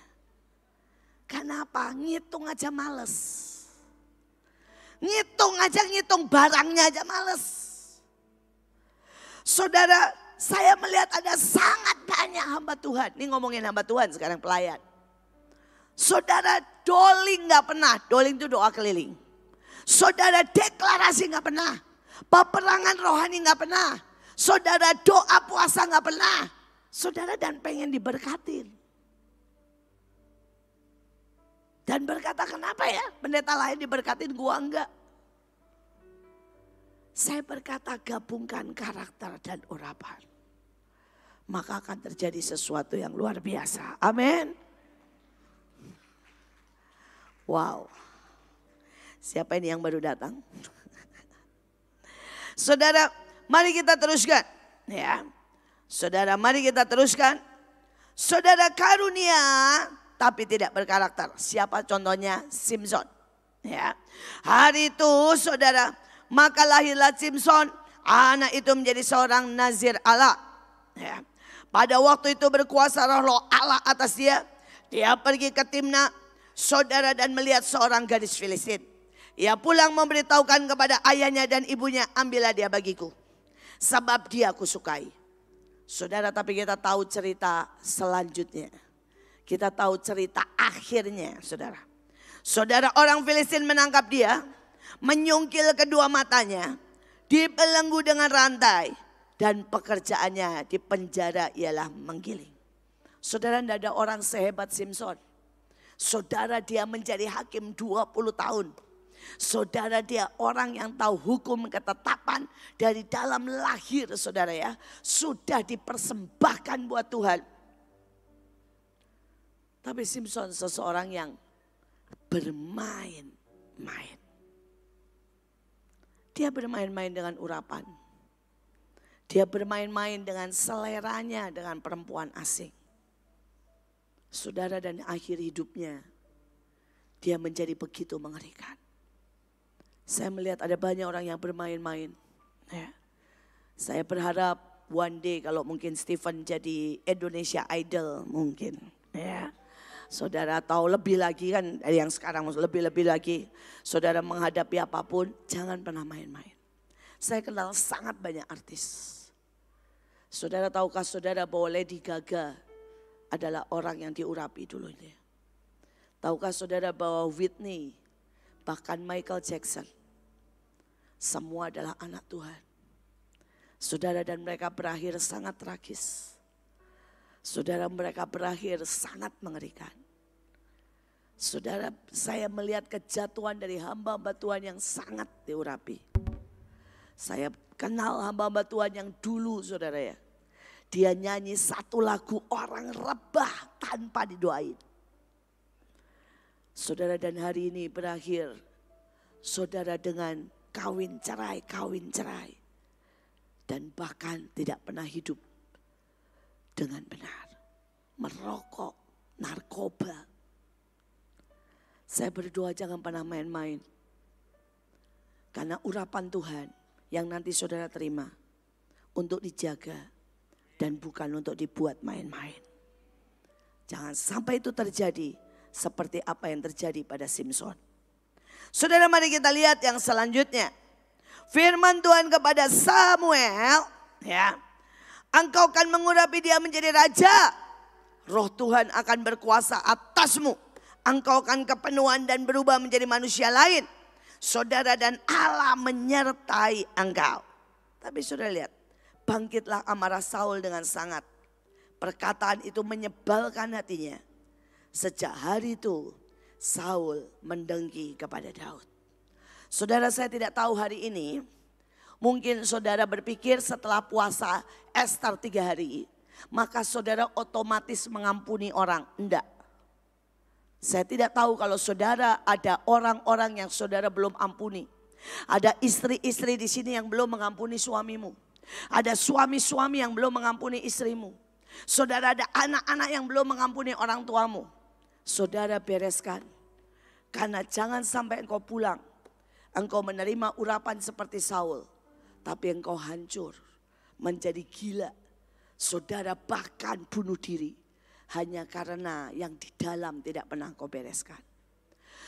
Speaker 1: Kenapa? Ngitung aja males. Ngitung barangnya aja males. Saudara, saya melihat ada sangat banyak hamba Tuhan. Ini ngomongin hamba Tuhan sekarang, pelayan. Saudara, doling gak pernah. Doling itu doa keliling. Saudara, deklarasi gak pernah. Peperangan rohani gak pernah. Saudara, doa puasa gak pernah. Saudara, dan pengen diberkatin. Dan berkata, kenapa ya pendeta lain diberkatin, gua enggak. Saya berkata, gabungkan karakter dan urapan. Maka akan terjadi sesuatu yang luar biasa. Amin. Wow. Siapa ini yang baru datang? Saudara, mari kita teruskan. Ya. Saudara, mari kita teruskan. Saudara, karunia tapi tidak berkarakter. Siapa contohnya? Simson. Ya. Hari itu saudara, maka lahirlah Simson. Anak itu menjadi seorang nazir Allah. Ya. Pada waktu itu berkuasa roh Allah atas dia. Dia pergi ke Timna, saudara, dan melihat seorang gadis Filistin. Ia pulang memberitahukan kepada ayahnya dan ibunya, ambillah dia bagiku, sebab dia aku sukai. Saudara, tapi kita tahu cerita selanjutnya. Kita tahu cerita akhirnya, saudara. Saudara, orang Filistin menangkap dia, menyungkil kedua matanya, dibelenggu dengan rantai, dan pekerjaannya di penjara ialah menggiling. Saudara, tidak ada orang sehebat Simson. Saudara, dia menjadi hakim 20 tahun. Saudara, dia orang yang tahu hukum ketetapan dari dalam lahir, saudara ya. Sudah dipersembahkan buat Tuhan. Tapi Simson seseorang yang bermain-main. Dia bermain-main dengan urapan. Dia bermain-main dengan seleranya dengan perempuan asing. Saudara, dan akhir hidupnya dia menjadi begitu mengerikan. Saya melihat ada banyak orang yang bermain-main. Ya. Saya berharap one day kalau mungkin Stephen jadi Indonesia Idol mungkin. Ya. Saudara tahu lebih lagi kan dari yang sekarang, lebih-lebih lagi. Saudara menghadapi apapun, jangan pernah main-main. Saya kenal sangat banyak artis. Saudara tahukah saudara bahwa Lady Gaga adalah orang yang diurapi dulunya. Tahukah saudara bahwa Whitney, bahkan Michael Jackson, semua adalah anak Tuhan. Saudara, dan mereka berakhir sangat tragis. Saudara, mereka berakhir sangat mengerikan. Saudara, saya melihat kejatuhan dari hamba-hamba Tuhan yang sangat diurapi. Saya kenal hamba-hamba Tuhan yang dulu, saudara ya. Dia nyanyi satu lagu orang rebah tanpa didoain. Saudara, dan hari ini berakhir, saudara, dengan kawin cerai. Dan bahkan tidak pernah hidup dengan benar. Merokok, narkoba. Saya berdoa jangan pernah main-main. Karena urapan Tuhan yang nanti saudara terima untuk dijaga dan bukan untuk dibuat main-main. Jangan sampai itu terjadi seperti apa yang terjadi pada Simson. Saudara, mari kita lihat yang selanjutnya. Firman Tuhan kepada Samuel, ya. Engkau akan mengurapi dia menjadi raja. Roh Tuhan akan berkuasa atasmu. Engkau akan kepenuhan dan berubah menjadi manusia lain. Saudara, dan Allah menyertai engkau. Tapi saudara lihat, bangkitlah amarah Saul dengan sangat. Perkataan itu menyebalkan hatinya. Sejak hari itu Saul mendengki kepada Daud. Saudara, saya tidak tahu hari ini Mungkin saudara berpikir setelah puasa Ester 3 hari, maka saudara otomatis mengampuni orang. Enggak. Saya tidak tahu kalau saudara ada orang-orang yang saudara belum ampuni. Ada istri-istri di sini yang belum mengampuni suamimu. Ada suami-suami yang belum mengampuni istrimu. Saudara ada anak-anak yang belum mengampuni orang tuamu. Saudara bereskan. Karena jangan sampai engkau pulang, engkau menerima urapan seperti Saul, tapi engkau hancur, menjadi gila. Saudara bahkan bunuh diri hanya karena yang di dalam tidak pernah engkau bereskan.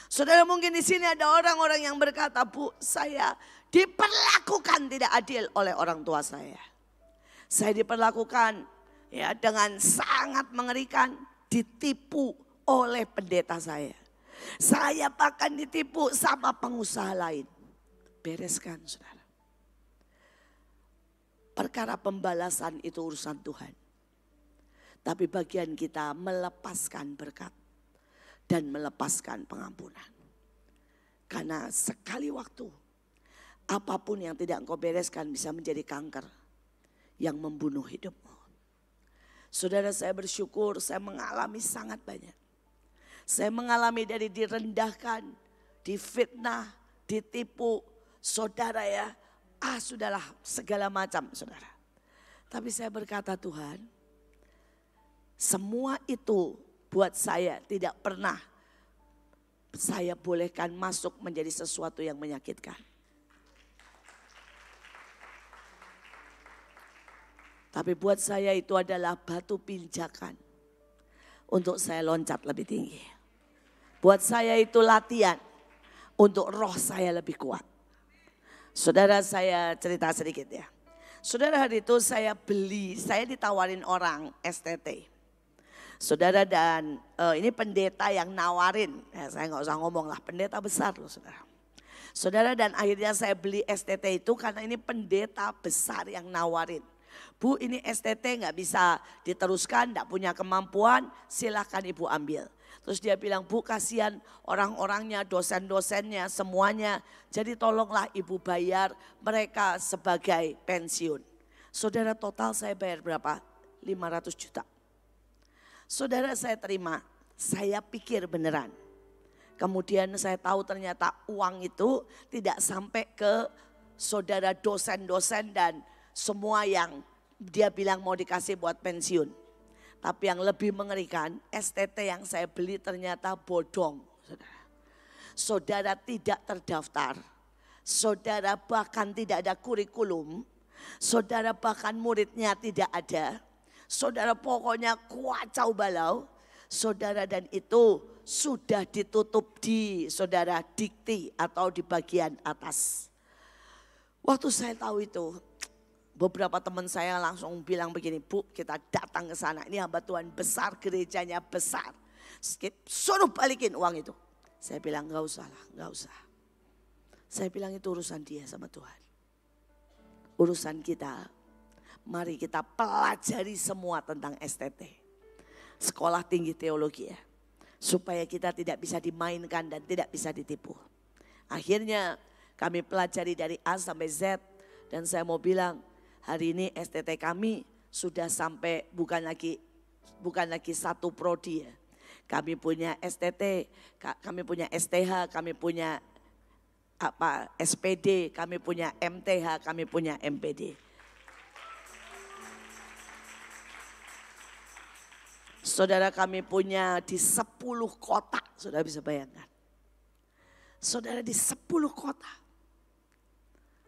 Speaker 1: Saudara mungkin di sini ada orang-orang yang berkata, Bu, saya diperlakukan tidak adil oleh orang tua saya. Saya diperlakukan ya dengan sangat mengerikan, ditipu oleh pendeta saya. Saya bahkan ditipu sama pengusaha lain. Bereskan saudara. Perkara pembalasan itu urusan Tuhan. Tapi bagian kita melepaskan berkat dan melepaskan pengampunan. Karena sekali waktu apapun yang tidak engkau bereskan bisa menjadi kanker yang membunuh hidupmu. Saudara, saya bersyukur saya mengalami sangat banyak. Saya mengalami dari direndahkan, difitnah, ditipu, saudara ya. Sudahlah segala macam saudara. Tapi saya berkata Tuhan, semua itu buat saya tidak pernah saya bolehkan masuk menjadi sesuatu yang menyakitkan. Tapi buat saya itu adalah batu pijakan untuk saya loncat lebih tinggi. Buat saya itu latihan untuk roh saya lebih kuat. Saudara, saya cerita sedikit ya. Saudara, hari itu saya ditawarin orang STT. Saudara, dan ini pendeta yang nawarin, ya, saya nggak usah ngomong lah, pendeta besar loh saudara. Saudara, dan akhirnya saya beli STT itu karena ini pendeta besar yang nawarin. Bu, ini STT nggak bisa diteruskan, nggak punya kemampuan, silakan ibu ambil. Terus dia bilang, Bu, kasihan orang-orangnya, dosen-dosennya, semuanya. Jadi tolonglah ibu bayar mereka sebagai pensiun. Saudara, total saya bayar berapa? 500 juta. Saudara, saya terima, saya pikir beneran. Kemudian saya tahu ternyata uang itu tidak sampai ke saudara dosen-dosen dan semua yang dia bilang mau dikasih buat pensiun. Tapi yang lebih mengerikan, STT yang saya beli ternyata bodong. Saudara tidak terdaftar, saudara bahkan tidak ada kurikulum, saudara bahkan muridnya tidak ada. Saudara pokoknya kacau balau, saudara, dan itu sudah ditutup di saudara dikti atau di bagian atas. Waktu saya tahu itu, beberapa teman saya langsung bilang begini, Bu, kita datang ke sana. Ini hamba Tuhan besar, gerejanya besar. Suruh balikin uang itu. Saya bilang gak usah lah, gak usah. Saya bilang itu urusan dia sama Tuhan. Urusan kita, mari kita pelajari semua tentang STT. Sekolah Tinggi Teologi ya. Supaya kita tidak bisa dimainkan dan tidak bisa ditipu. Akhirnya kami pelajari dari A sampai Z. Dan saya mau bilang, hari ini STT kami sudah sampai bukan lagi satu prodi ya. Kami punya STT, kami punya STH, kami punya SPD, kami punya MTH, kami punya MPD. Saudara, kami punya di 10 kota, saudara bisa bayangkan. Saudara, di 10 kota.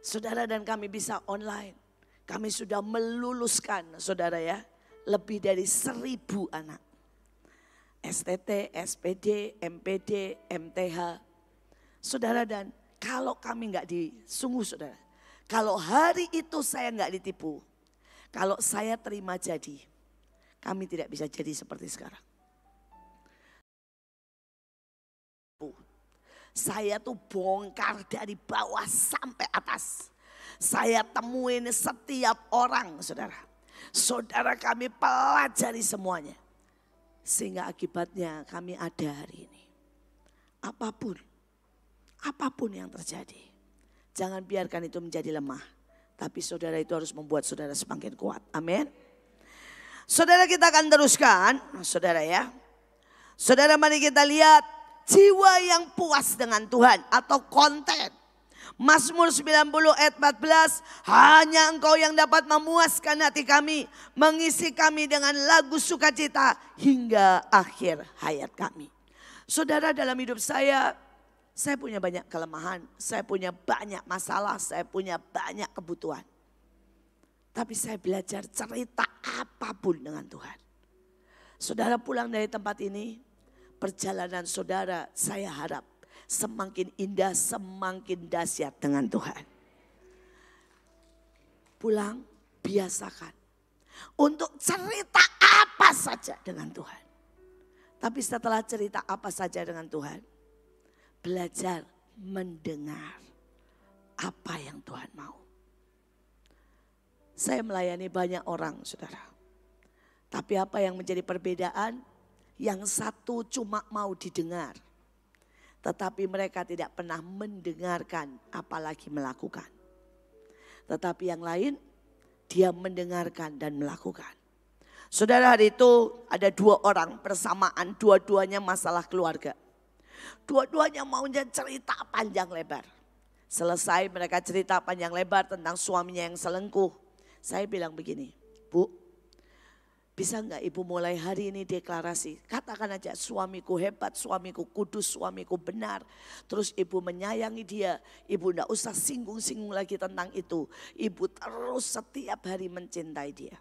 Speaker 1: Saudara, dan kami bisa online. Kami sudah meluluskan saudara ya, lebih dari 1.000 anak. STT, SPD, MPD, MTH. Saudara, dan kalau kami nggak disungguh saudara. Kalau hari itu saya nggak ditipu. Kalau saya terima jadi. Kami tidak bisa jadi seperti sekarang. Saya tuh bongkar dari bawah sampai atas. Saya temuin setiap orang saudara. Saudara, kami pelajari semuanya. Sehingga akibatnya kami ada hari ini. Apapun yang terjadi. Jangan biarkan itu menjadi lemah. Tapi saudara itu harus membuat saudara semakin kuat. Amin. Saudara, kita akan teruskan. Saudara ya. Saudara, mari kita lihat jiwa yang puas dengan Tuhan atau konten. Mazmur 90 ayat 14, hanya Engkau yang dapat memuaskan hati kami, mengisi kami dengan lagu sukacita hingga akhir hayat kami. Saudara, dalam hidup saya punya banyak kelemahan, saya punya banyak masalah, saya punya banyak kebutuhan. Tapi saya belajar cerita apapun dengan Tuhan. Saudara pulang dari tempat ini, perjalanan saudara saya harap semakin indah, semakin dahsyat dengan Tuhan. Pulang, biasakan untuk cerita apa saja dengan Tuhan. Tapi setelah cerita apa saja dengan Tuhan, belajar mendengar apa yang Tuhan mau. Saya melayani banyak orang, saudara. Tapi apa yang menjadi perbedaan? Yang satu cuma mau didengar. Tetapi mereka tidak pernah mendengarkan, apalagi melakukan. Tetapi yang lain, dia mendengarkan dan melakukan. Saudara, hari itu ada 2 orang bersamaan, dua-duanya masalah keluarga. Dua-duanya maunya cerita panjang lebar. Selesai mereka cerita panjang lebar tentang suaminya yang selingkuh. Saya bilang begini, Bu, bisa enggak ibu mulai hari ini deklarasi, katakan aja suamiku hebat, suamiku kudus, suamiku benar. Terus ibu menyayangi dia, ibu enggak usah singgung-singgung lagi tentang itu. Ibu terus setiap hari mencintai dia.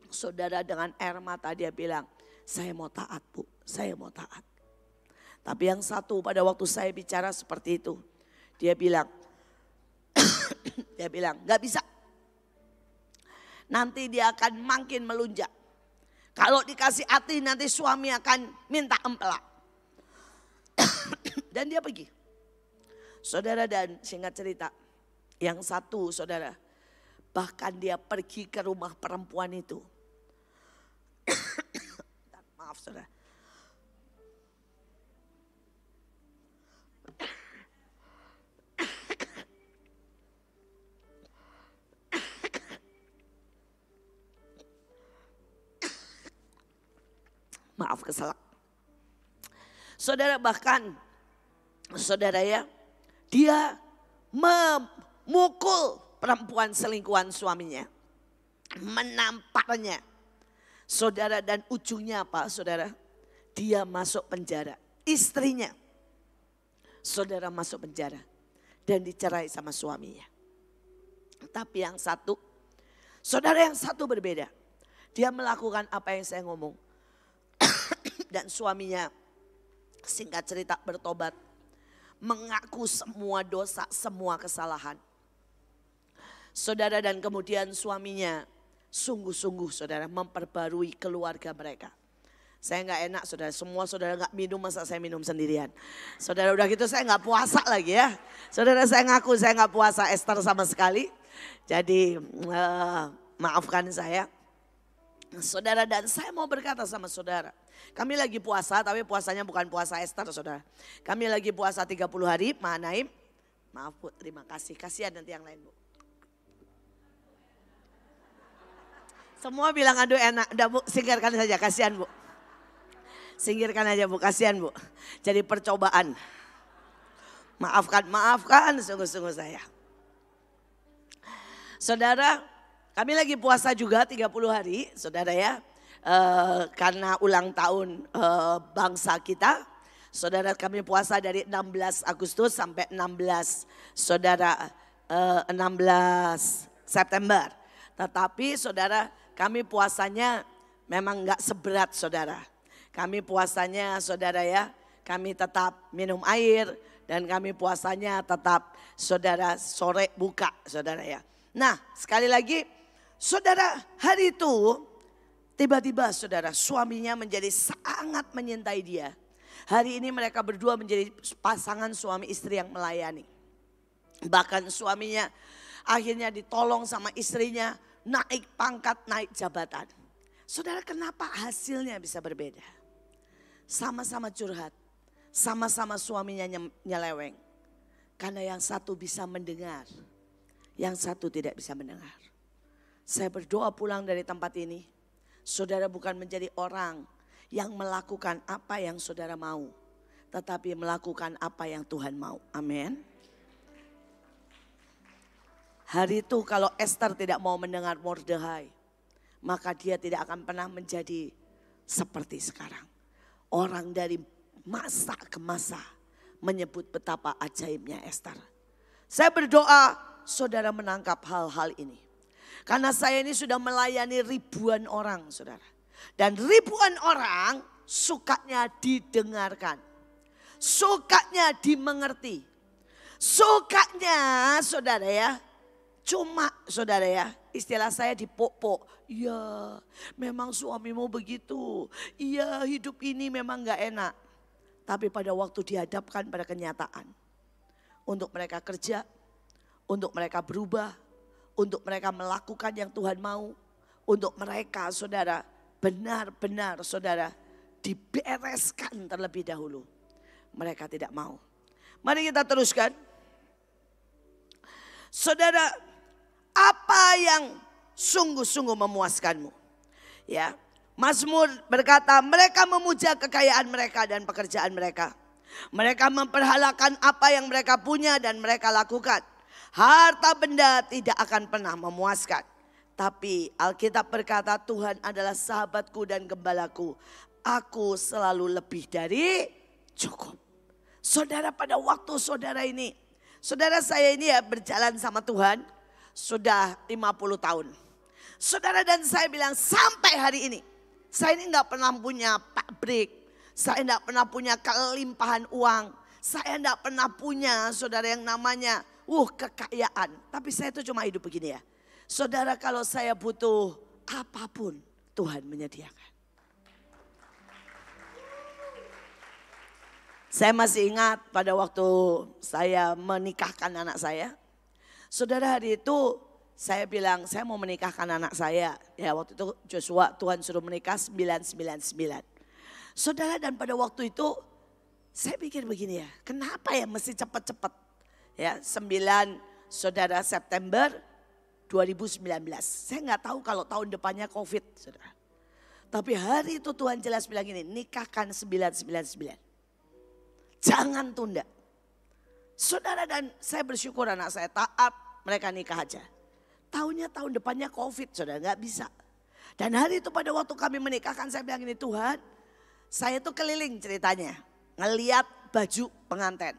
Speaker 1: Saudara, dengan air mata dia bilang, saya mau taat Bu, saya mau taat. Tapi yang satu pada waktu saya bicara seperti itu, dia bilang, enggak bisa. Nanti dia akan makin melunjak. Kalau dikasih hati nanti suami akan minta empelak. Dan dia pergi. Saudara, dan singkat cerita, yang satu saudara, bahkan dia pergi ke rumah perempuan itu. Maaf saudara. Maaf keselak. Saudara, bahkan saudara ya, dia memukul perempuan selingkuhan suaminya. Menamparnya. Saudara, dan ujungnya apa saudara? Dia masuk penjara. Istrinya, saudara, masuk penjara. Dan dicerai sama suaminya. Tapi yang satu, saudara, yang satu berbeda. Dia melakukan apa yang saya ngomong. Dan suaminya singkat cerita bertobat. Mengaku semua dosa, semua kesalahan. Saudara, dan kemudian suaminya sungguh-sungguh saudara memperbarui keluarga mereka. Saya gak enak saudara, semua saudara gak minum, masa saya minum sendirian. Saudara, udah gitu saya gak puasa lagi ya. Saudara, saya ngaku saya gak puasa Esther sama sekali. Jadi maafkan saya. Saudara, dan saya mau berkata sama saudara, kami lagi puasa tapi puasanya bukan puasa Esther saudara. Kami lagi puasa 30 hari, Mahanaim. Maaf Bu, terima kasih. Kasihan nanti yang lain Bu. Semua bilang aduh enak, udah Bu singkirkan saja, kasihan Bu. Singkirkan aja Bu, kasihan Bu. Jadi percobaan. Maafkan sungguh-sungguh saya. Saudara, kami lagi puasa juga 30 hari, saudara ya. Karena ulang tahun bangsa kita. Saudara, kami puasa dari 16 Agustus sampai 16 September. Tetapi saudara, kami puasanya memang enggak seberat saudara. Kami puasanya saudara ya, kami tetap minum air dan kami puasanya tetap saudara sore buka saudara ya. Nah, sekali lagi saudara, hari itu tiba-tiba saudara suaminya menjadi sangat menyintai dia. Hari ini mereka berdua menjadi pasangan suami istri yang melayani. Bahkan suaminya akhirnya ditolong sama istrinya, naik pangkat, naik jabatan. Saudara, kenapa hasilnya bisa berbeda? Sama-sama curhat, sama-sama suaminya nyeleweng. Karena yang satu bisa mendengar, yang satu tidak bisa mendengar. Saya berdoa pulang dari tempat ini, saudara bukan menjadi orang yang melakukan apa yang saudara mau, tetapi melakukan apa yang Tuhan mau. Amin. Hari itu kalau Esther tidak mau mendengar Mordekhai, maka dia tidak akan pernah menjadi seperti sekarang. Orang dari masa ke masa menyebut betapa ajaibnya Esther. Saya berdoa saudara menangkap hal-hal ini. Karena saya ini sudah melayani ribuan orang, saudara. Dan ribuan orang sukanya didengarkan. Sukanya dimengerti. Sukanya saudara ya, cuma saudara ya, istilah saya dipok-pok. Iya memang suamimu begitu. Iya hidup ini memang gak enak. Tapi pada waktu dihadapkan pada kenyataan. Untuk mereka kerja, untuk mereka berubah, untuk mereka melakukan yang Tuhan mau. Untuk mereka saudara benar-benar saudara dibereskan terlebih dahulu. Mereka tidak mau. Mari kita teruskan. Saudara, apa yang sungguh-sungguh memuaskanmu? Ya, Mazmur berkata, mereka memuja kekayaan mereka dan pekerjaan mereka. Mereka memperhalakan apa yang mereka punya dan mereka lakukan. Harta benda tidak akan pernah memuaskan. Tapi Alkitab berkata, Tuhan adalah sahabatku dan gembalaku. Aku selalu lebih dari cukup. Saudara, pada waktu saudara ini, saudara saya ini ya berjalan sama Tuhan sudah 50 tahun. Saudara dan saya bilang sampai hari ini, saya ini gak pernah punya pabrik. Saya gak pernah punya kelimpahan uang. Saya gak pernah punya saudara yang namanya kekayaan. Tapi saya itu cuma hidup begini ya. Saudara, kalau saya butuh apapun Tuhan menyediakan. Saya masih ingat pada waktu saya menikahkan anak saya. Saudara, hari itu saya bilang saya mau menikahkan anak saya. Ya waktu itu Joshua Tuhan suruh menikah 999. Saudara, dan pada waktu itu saya pikir begini ya, kenapa ya mesti cepat-cepat? Ya 9 saudara September 2019. Saya nggak tahu kalau tahun depannya COVID, saudara. Tapi hari itu Tuhan jelas bilang ini, nikahkan 999. Jangan tunda. Saudara, dan saya bersyukur anak saya taat, mereka nikah aja. Tahunnya tahun depannya COVID, saudara, nggak bisa. Dan hari itu pada waktu kami menikahkan saya bilang ini, Tuhan, saya tuh keliling ceritanya, ngeliat baju pengantin.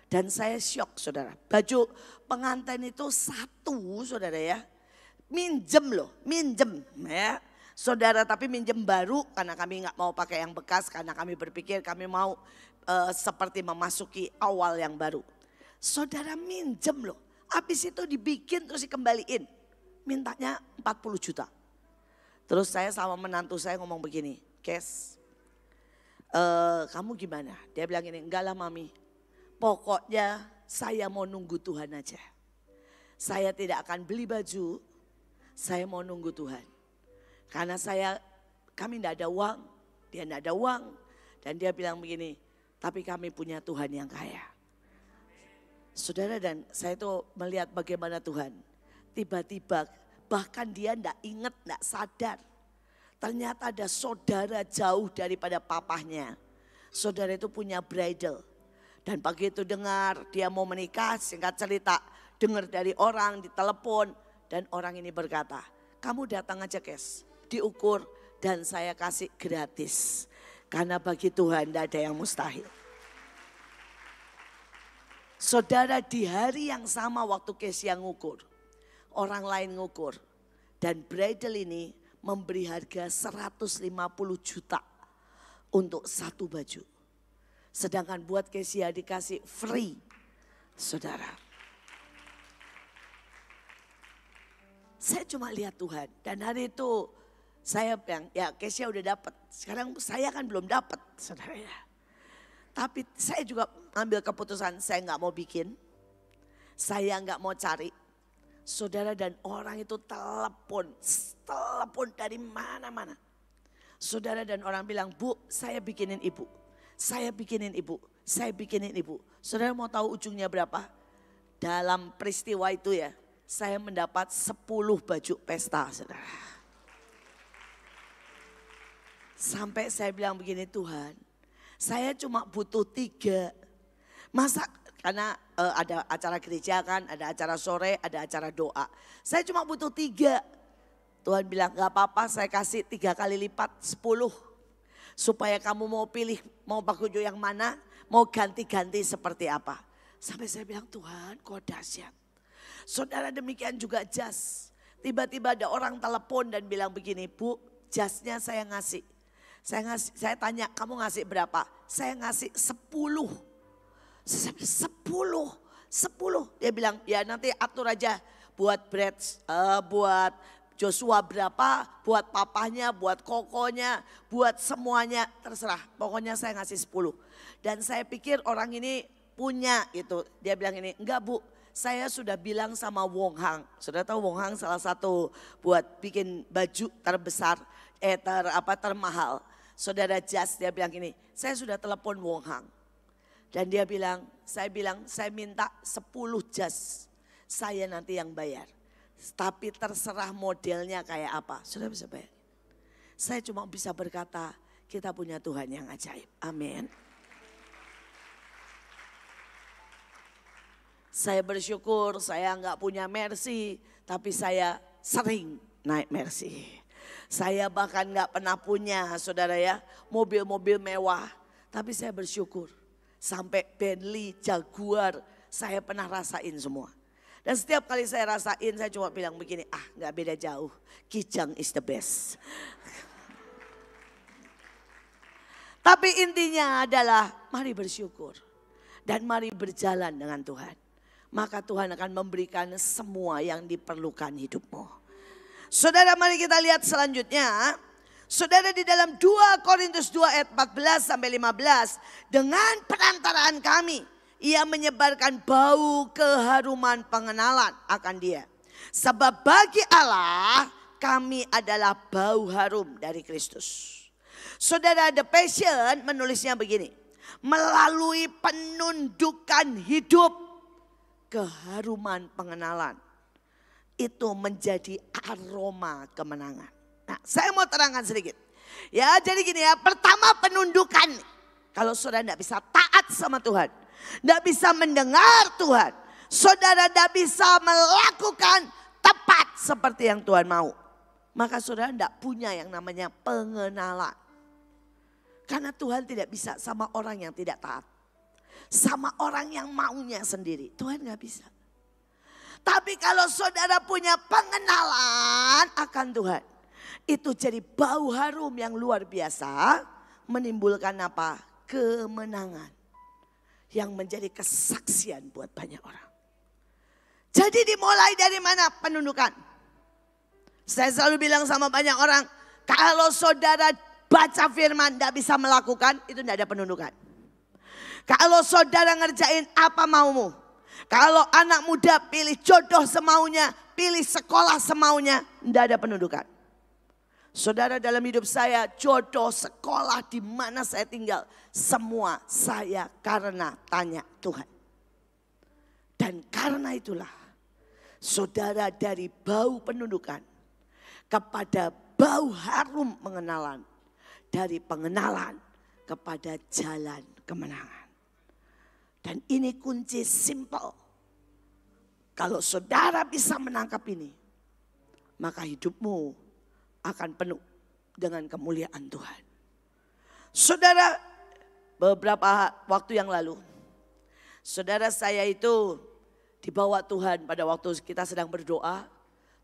Speaker 1: Dan saya syok, saudara. Baju pengantin itu satu, saudara ya. Minjem loh, minjem ya. Saudara, tapi minjem baru karena kami nggak mau pakai yang bekas. Karena kami berpikir kami mau seperti memasuki awal yang baru. Saudara, minjem loh. Habis itu dibikin terus dikembaliin. Mintanya 40 juta. Terus saya sama menantu saya ngomong begini, Kes, kamu gimana? Dia bilang ini, enggak lah Mami. Pokoknya saya mau nunggu Tuhan aja. Saya tidak akan beli baju, saya mau nunggu Tuhan. Karena kami tidak ada uang, dia tidak ada uang. Dan dia bilang begini, tapi kami punya Tuhan yang kaya. Saudara, dan saya tuh melihat bagaimana Tuhan. Tiba-tiba bahkan dia tidak ingat, tidak sadar. Ternyata ada saudara jauh daripada papahnya. Saudara itu punya bridal. Dan pagi itu dengar dia mau menikah, singkat cerita dengar dari orang di telepon. Dan orang ini berkata, kamu datang aja Kes, diukur dan saya kasih gratis. Karena bagi Tuhan tidak ada yang mustahil. Saudara, di hari yang sama waktu Kes yang ngukur, orang lain ngukur. Dan bridal ini memberi harga 150 juta untuk satu baju. Sedangkan buat Kesia dikasih free, saudara. Saya cuma lihat Tuhan. Dan hari itu saya bilang, ya Kesia udah dapat. Sekarang saya kan belum dapat, saudara ya. Tapi saya juga ambil keputusan, saya nggak mau bikin. Saya nggak mau cari. Saudara, dan orang itu telepon dari mana-mana. Saudara, dan orang bilang, Bu, saya bikinin ibu. Saya bikinin ibu, saya bikinin ibu. Saudara mau tahu ujungnya berapa? Dalam peristiwa itu ya, saya mendapat 10 baju pesta, saudara. Sampai saya bilang begini, Tuhan, saya cuma butuh 3. Masa karena ada acara gereja kan, ada acara sore, ada acara doa. Saya cuma butuh 3. Tuhan bilang gak apa-apa, saya kasih 3 kali lipat 10. Supaya kamu mau pilih, mau baju yang mana, mau ganti-ganti seperti apa. Sampai saya bilang, Tuhan kok dahsyat. Saudara, demikian juga jas. Tiba-tiba ada orang telepon dan bilang begini, Bu, jasnya saya ngasih. Saya tanya, kamu ngasih berapa? Saya ngasih 10. Saya bilang 10. Dia bilang, ya nanti atur aja buat buat Joshua berapa, buat papahnya, buat kokonya, buat semuanya, terserah. Pokoknya saya ngasih 10. Dan saya pikir orang ini punya gitu. Dia bilang ini, enggak Bu, saya sudah bilang sama Wong Hang. Sudah tahu Wong Hang salah satu buat bikin baju terbesar, termahal. Saudara Jas, dia bilang gini, saya sudah telepon Wong Hang. Dan dia bilang, saya minta 10 jas. Saya nanti yang bayar. Tapi terserah modelnya kayak apa. Sudah bisa bayar. Saya cuma bisa berkata, kita punya Tuhan yang ajaib. Amin. Saya bersyukur saya nggak punya Mercy. Tapi saya sering naik Mercy. Saya bahkan nggak pernah punya, saudara ya, mobil-mobil mewah. Tapi saya bersyukur. Sampai Bentley, Jaguar, saya pernah rasain semua. Dan setiap kali saya rasain, saya cuma bilang begini, nggak beda jauh. Kijang is the best. Tapi intinya adalah mari bersyukur. Dan mari berjalan dengan Tuhan. Maka Tuhan akan memberikan semua yang diperlukan hidupmu. Saudara, mari kita lihat selanjutnya. Saudara, di dalam 2 Korintus 2 ayat 14 sampai 15. Dengan perantaraan kami, ia menyebarkan bau keharuman pengenalan akan dia. Sebab bagi Allah kami adalah bau harum dari Kristus. Saudara, The Passion menulisnya begini. Melalui penundukan hidup, keharuman pengenalan itu menjadi aroma kemenangan. Nah, saya mau terangkan sedikit. Ya, jadi gini ya, pertama penundukan. Kalau saudara tidak bisa taat sama Tuhan, tidak bisa mendengar Tuhan, saudara tidak bisa melakukan tepat seperti yang Tuhan mau, maka saudara tidak punya yang namanya pengenalan. Karena Tuhan tidak bisa sama orang yang tidak taat. Sama orang yang maunya sendiri. Tuhan gak bisa. Tapi kalau saudara punya pengenalan akan Tuhan. Itu jadi bau harum yang luar biasa. Menimbulkan apa? Kemenangan. Yang menjadi kesaksian buat banyak orang. Jadi dimulai dari mana penundukan? Saya selalu bilang sama banyak orang. Kalau saudara baca firman tidak bisa melakukan, itu tidak ada penundukan. Kalau saudara ngerjain apa maumu. Kalau anak muda pilih jodoh semaunya, pilih sekolah semaunya, tidak ada penundukan. Saudara, dalam hidup saya, jodoh, sekolah, di mana saya tinggal, semua saya karena tanya Tuhan. Dan karena itulah, saudara, dari bau penundukan kepada bau harum pengenalan, dari pengenalan kepada jalan kemenangan. Dan ini kunci simple. Kalau saudara bisa menangkap ini, maka hidupmu akan penuh dengan kemuliaan Tuhan. Saudara, beberapa waktu yang lalu, saudara saya itu dibawa Tuhan pada waktu kita sedang berdoa.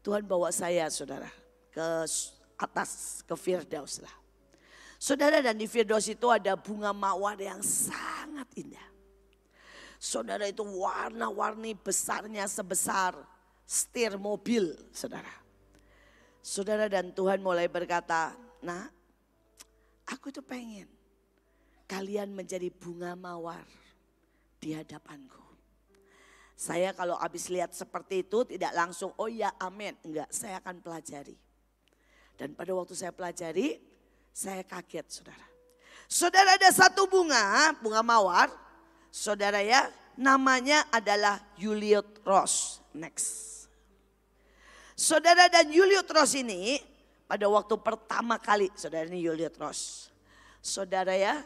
Speaker 1: Tuhan bawa saya, saudara, ke atas, ke Firdaus lah. Saudara, dan di Firdaus itu ada bunga mawar yang sangat indah. Saudara, itu warna-warni besarnya sebesar setir mobil, saudara. Saudara, dan Tuhan mulai berkata, nah, aku tuh pengen kalian menjadi bunga mawar di hadapanku. Saya kalau habis lihat seperti itu tidak langsung, oh ya amin. Enggak, saya akan pelajari. Dan pada waktu saya pelajari, saya kaget, saudara. Saudara, ada satu bunga mawar. Saudara ya, namanya adalah Juliet Rose. Next. Saudara dan Yuliotros ini pada waktu pertama kali, saudara ini Yuliotros. Saudara ya,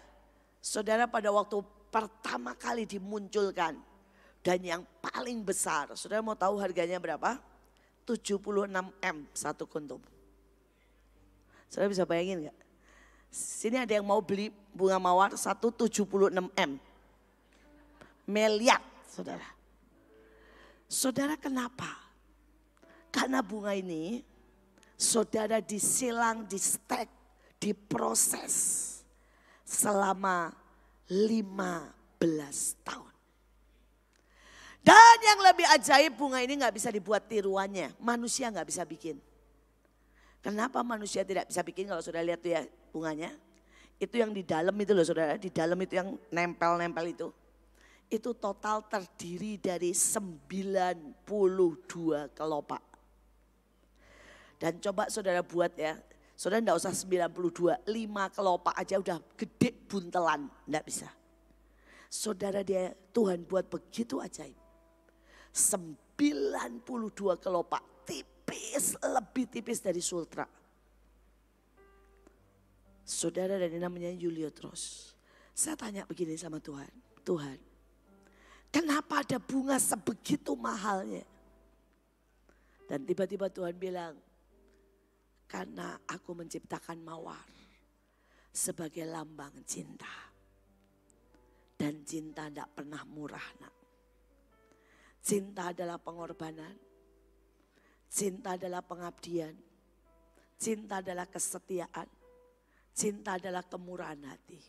Speaker 1: saudara pada waktu pertama kali dimunculkan dan yang paling besar. Saudara mau tahu harganya berapa? 76 M satu kuntum. Saudara bisa bayangin gak? Sini ada yang mau beli bunga mawar 176 M. Miliar, saudara. Saudara kenapa? Karena bunga ini, saudara disilang, di-stek, diproses selama 15 tahun. Dan yang lebih ajaib, bunga ini gak bisa dibuat tiruannya. Manusia gak bisa bikin. Kenapa manusia tidak bisa bikin? Kalau saudara lihat tuh ya bunganya. Itu yang di dalam itu loh saudara. Di dalam itu yang nempel-nempel itu. Itu total terdiri dari 92 kelopak. Dan coba saudara buat ya. Saudara enggak usah 92. 5 kelopak aja udah gede buntelan. Enggak bisa. Saudara dia Tuhan buat begitu ajaib. 92 kelopak. Tipis, lebih tipis dari sultra. Saudara dan namanya Yuliotros. Saya tanya begini sama Tuhan. Tuhan, kenapa ada bunga sebegitu mahalnya? Dan tiba-tiba Tuhan bilang, karena aku menciptakan mawar sebagai lambang cinta. Dan cinta tidak pernah murah, nak. Cinta adalah pengorbanan. Cinta adalah pengabdian. Cinta adalah kesetiaan. Cinta adalah kemurahan hati.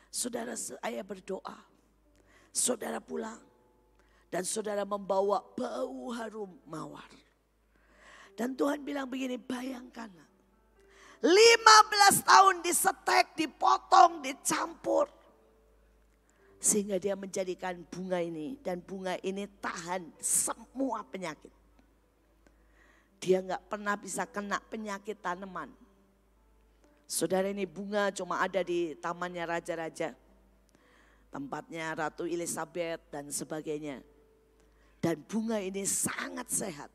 Speaker 1: Saudara, saya berdoa. Saudara pulang. Dan saudara membawa bau harum mawar. Dan Tuhan bilang begini, bayangkan. 15 tahun disetek, dipotong, dicampur. Sehingga dia menjadikan bunga ini. Dan bunga ini tahan semua penyakit. Dia nggak pernah bisa kena penyakit tanaman. Saudara, ini bunga cuma ada di tamannya raja-raja. Tempatnya Ratu Elizabeth dan sebagainya. Dan bunga ini sangat sehat.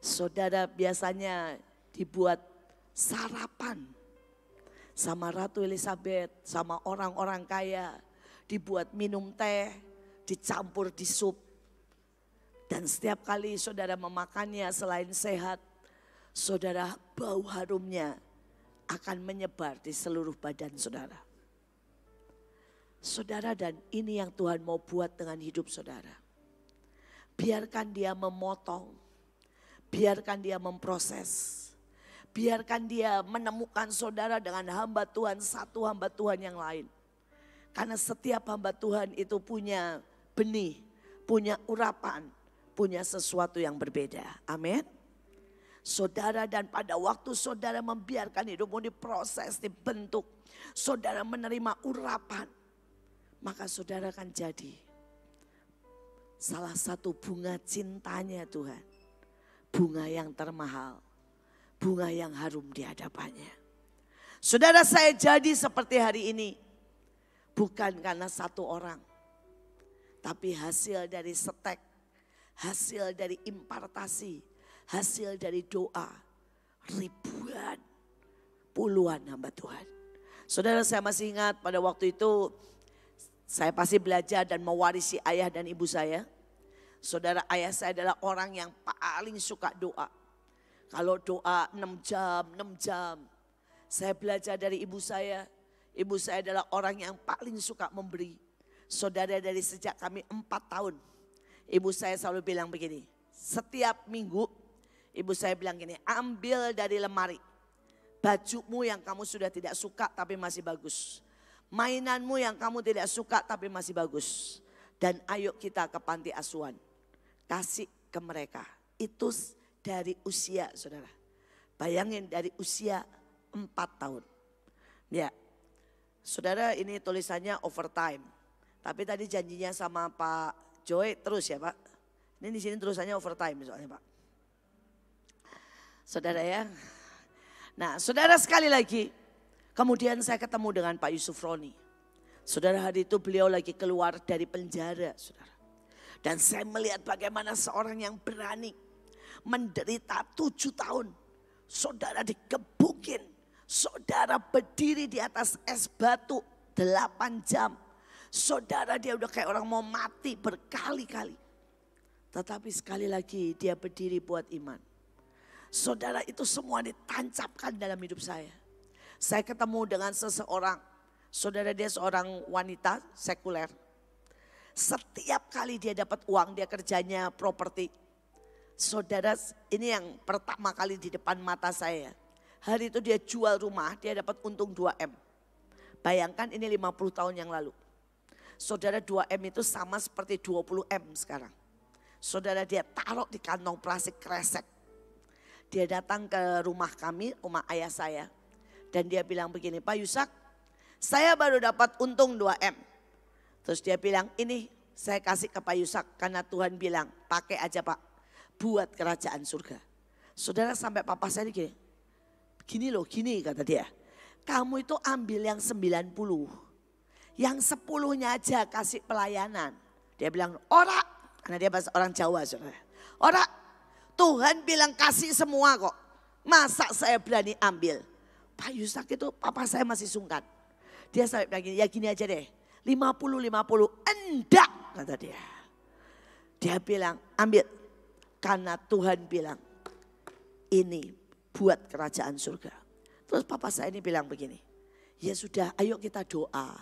Speaker 1: Saudara, biasanya dibuat sarapan sama Ratu Elizabeth, sama orang-orang kaya. Dibuat minum teh, dicampur di sup. Dan setiap kali saudara memakannya selain sehat, saudara bau harumnya akan menyebar di seluruh badan saudara. Saudara, dan ini yang Tuhan mau buat dengan hidup saudara. Biarkan dia memotong, biarkan dia memproses, biarkan dia menemukan saudara dengan hamba Tuhan, satu hamba Tuhan yang lain. Karena setiap hamba Tuhan itu punya benih, punya urapan, punya sesuatu yang berbeda. Amin. Saudara, dan pada waktu saudara membiarkan hidupmu diproses, dibentuk. Saudara menerima urapan. Maka saudara akan jadi salah satu bunga cintanya Tuhan. Bunga yang termahal. Bunga yang harum di hadapannya. Saudara, saya jadi seperti hari ini. Bukan karena satu orang. Tapi hasil dari setek. Hasil dari impartasi, hasil dari doa, ribuan, puluhan hamba Tuhan. Saudara, saya masih ingat pada waktu itu saya pasti belajar dan mewarisi ayah dan ibu saya. Saudara, ayah saya adalah orang yang paling suka doa. Kalau doa 6 jam. Saya belajar dari ibu saya. Ibu saya adalah orang yang paling suka memberi. Saudara, dari sejak kami 4 tahun. Ibu saya selalu bilang begini, setiap minggu ibu saya bilang gini, ambil dari lemari bajumu yang kamu sudah tidak suka tapi masih bagus. Mainanmu yang kamu tidak suka tapi masih bagus. Dan ayo kita ke panti asuhan, kasih ke mereka. Itu dari usia saudara, bayangin dari usia 4 tahun. Ya, saudara, ini tulisannya overtime. Tapi tadi janjinya sama Pak Joy terus ya Pak. Ini di sini terusannya overtime soalnya Pak. Saudara ya. Nah, saudara, sekali lagi. Kemudian saya ketemu dengan Pak Yusuf Roni. Saudara, hari itu beliau lagi keluar dari penjara, saudara. Dan saya melihat bagaimana seorang yang berani menderita 7 tahun. Saudara digebukin, saudara berdiri di atas es batu 8 jam. Saudara dia udah kayak orang mau mati berkali-kali. Tetapi sekali lagi dia berdiri buat iman. Saudara itu semua ditancapkan dalam hidup saya. Saya ketemu dengan seseorang, saudara dia seorang wanita sekuler. Setiap kali dia dapat uang, dia kerjanya properti. Saudara, ini yang pertama kali di depan mata saya. Hari itu dia jual rumah, dia dapat untung 2M. Bayangkan ini 50 tahun yang lalu. Saudara, 2M itu sama seperti 20M sekarang. Saudara, dia taruh di kantong plastik kresek. Dia datang ke rumah kami, rumah ayah saya. Dan dia bilang begini, Pak Yusak, saya baru dapat untung 2M. Terus dia bilang, ini saya kasih ke Pak Yusak karena Tuhan bilang, pakai aja Pak, buat kerajaan surga. Saudara, sampai papa saya gini, gini loh, gini kata dia. Kamu itu ambil yang 90, yang 10-nya aja kasih pelayanan. Dia bilang, ora, karena dia bahasa orang Jawa saudara. Ora, Tuhan bilang kasih semua kok, masa saya berani ambil. Pak Yusak itu papa saya masih sungkan. Dia sampai bilang gini, ya gini aja deh. 50-50, enggak kata dia. Dia bilang ambil karena Tuhan bilang ini buat kerajaan surga. Terus papa saya ini bilang begini, ya sudah ayo kita doa.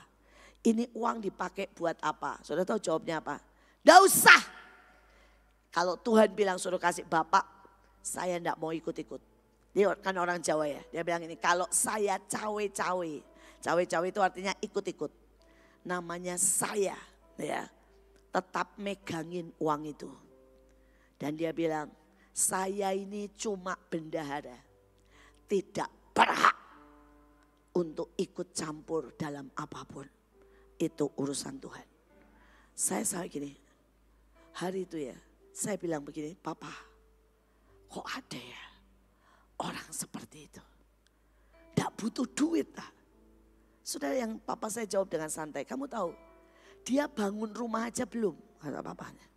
Speaker 1: Ini uang dipakai buat apa? Saudara tahu jawabnya apa? Nggak usah. Kalau Tuhan bilang suruh kasih bapak, saya enggak mau ikut-ikut. Dia kan orang Jawa ya, dia bilang ini kalau saya cawe-cawe. Cawe-cawe itu artinya ikut-ikut. Namanya saya ya tetap megangin uang itu. Dan dia bilang saya ini cuma bendahara. Tidak berhak untuk ikut campur dalam apapun. Itu urusan Tuhan. Saya sampai gini, hari itu ya saya bilang begini, Papa kok ada ya orang seperti itu. Tidak butuh duit lah. Saudara, yang papa saya jawab dengan santai, kamu tahu dia bangun rumah aja belum, kata papanya.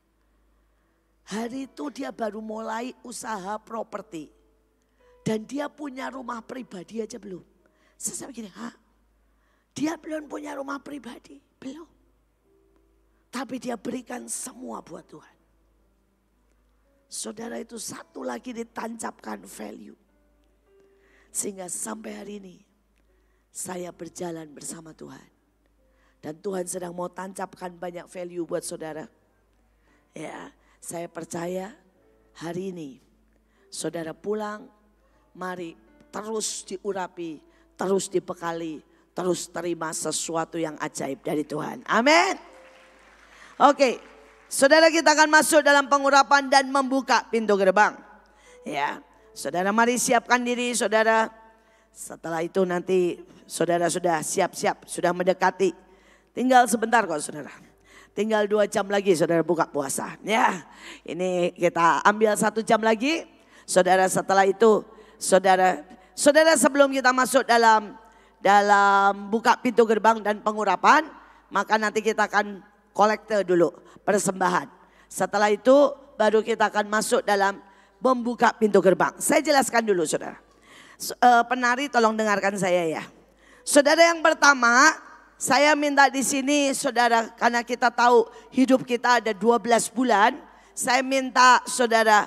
Speaker 1: Hari itu dia baru mulai usaha properti. Dan dia punya rumah pribadi aja belum. Saya sampai gini, hah? Dia belum punya rumah pribadi? Belum. Tapi dia berikan semua buat Tuhan. Saudara, itu satu lagi ditancapkan value. Sehingga sampai hari ini saya berjalan bersama Tuhan. Dan Tuhan sedang mau tancapkan banyak value buat saudara. Ya, saya percaya hari ini saudara pulang, mari terus diurapi, terus dibekali, terus terima sesuatu yang ajaib dari Tuhan. Amin. Oke, saudara, kita akan masuk dalam pengurapan dan membuka pintu gerbang. Ya, saudara mari siapkan diri saudara. Setelah itu nanti saudara sudah siap-siap, sudah mendekati. Tinggal sebentar kok saudara. Tinggal 2 jam lagi saudara buka puasa. Ya, ini kita ambil 1 jam lagi. Saudara, setelah itu saudara sebelum kita masuk dalam buka pintu gerbang dan pengurapan, maka nanti kita akan kolekte dulu persembahan. Setelah itu baru kita akan masuk dalam membuka pintu gerbang. Saya jelaskan dulu saudara. Penari tolong dengarkan saya ya. Saudara, yang pertama saya minta di sini saudara, karena kita tahu hidup kita ada 12 bulan. Saya minta saudara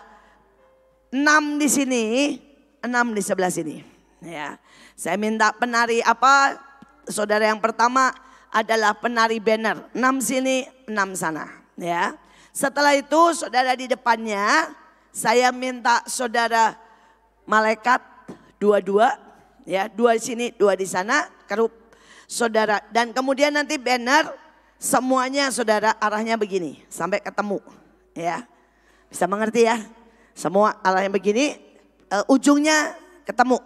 Speaker 1: 6 di sini, 6 di sebelah sini. Ya, saya minta penari apa? Saudara, yang pertama adalah penari banner. 6 sini, 6 sana. Ya. Setelah itu saudara di depannya saya minta saudara malaikat 2-2, ya, 2 di sini, 2 di sana, kerup saudara. Dan kemudian nanti banner semuanya saudara arahnya begini sampai ketemu, ya. Bisa mengerti ya? Semua arahnya begini, ujungnya ketemu.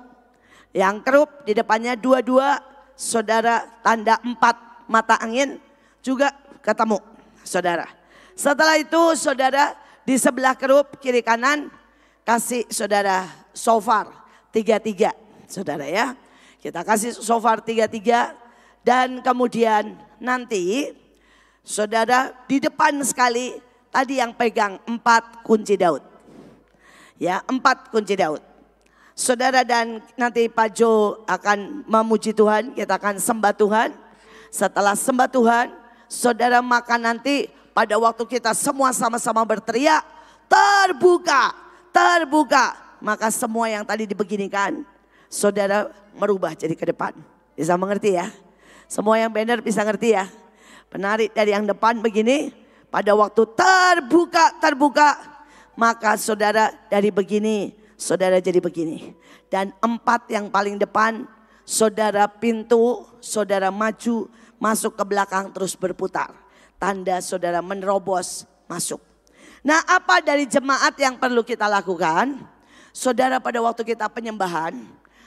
Speaker 1: Yang kerup di depannya 2-2, saudara tanda 4 mata angin juga ketemu, saudara. Setelah itu saudara di sebelah kerup kiri kanan kasih saudara shofar 3-3, saudara ya. Kita kasih shofar 3-3 dan kemudian nanti saudara di depan sekali tadi yang pegang 4 kunci Daud. Ya, 4 kunci Daud. Saudara, dan nanti Pak Jo akan memuji Tuhan, kita akan sembah Tuhan. Setelah sembah Tuhan, saudara, maka nanti pada waktu kita semua sama-sama berteriak, terbuka, terbuka. Maka semua yang tadi dibeginikan, saudara merubah jadi ke depan. Bisa mengerti ya? Semua yang banner bisa ngerti ya? Penarik dari yang depan begini, pada waktu terbuka, terbuka. Maka saudara dari begini, saudara jadi begini. Dan 4 yang paling depan, saudara pintu, saudara maju, masuk ke belakang terus berputar. Tanda saudara menerobos masuk. Nah, apa dari jemaat yang perlu kita lakukan? Saudara, pada waktu kita penyembahan,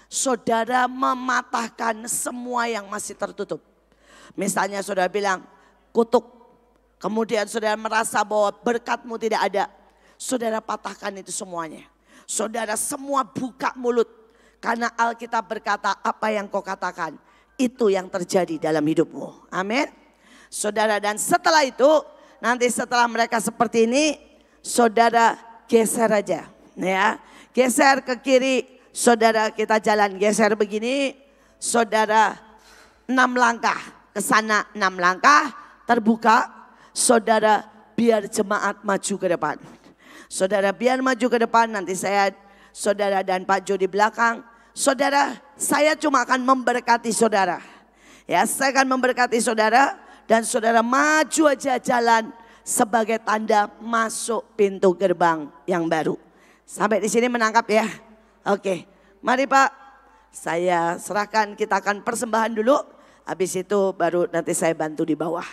Speaker 1: saudara mematahkan semua yang masih tertutup. Misalnya saudara bilang kutuk, kemudian saudara merasa bahwa berkatmu tidak ada. Saudara patahkan itu semuanya. Saudara semua buka mulut. Karena Alkitab berkata apa yang kau katakan itu yang terjadi dalam hidupmu. Amin. Saudara, dan setelah itu nanti setelah mereka seperti ini, saudara geser aja. Ya, geser ke kiri, saudara kita jalan geser begini. Saudara 6 langkah ke sana, 6 langkah terbuka. Saudara biar jemaat maju ke depan. Saudara biar maju ke depan, nanti saya, saudara dan Pak Jo di belakang. Saudara, saya cuma akan memberkati saudara. Ya, saya akan memberkati saudara dan saudara maju aja jalan sebagai tanda masuk pintu gerbang yang baru. Sampai di sini menangkap ya? Oke, mari Pak. Saya serahkan, kita akan persembahan dulu. Habis itu baru nanti saya bantu di bawah.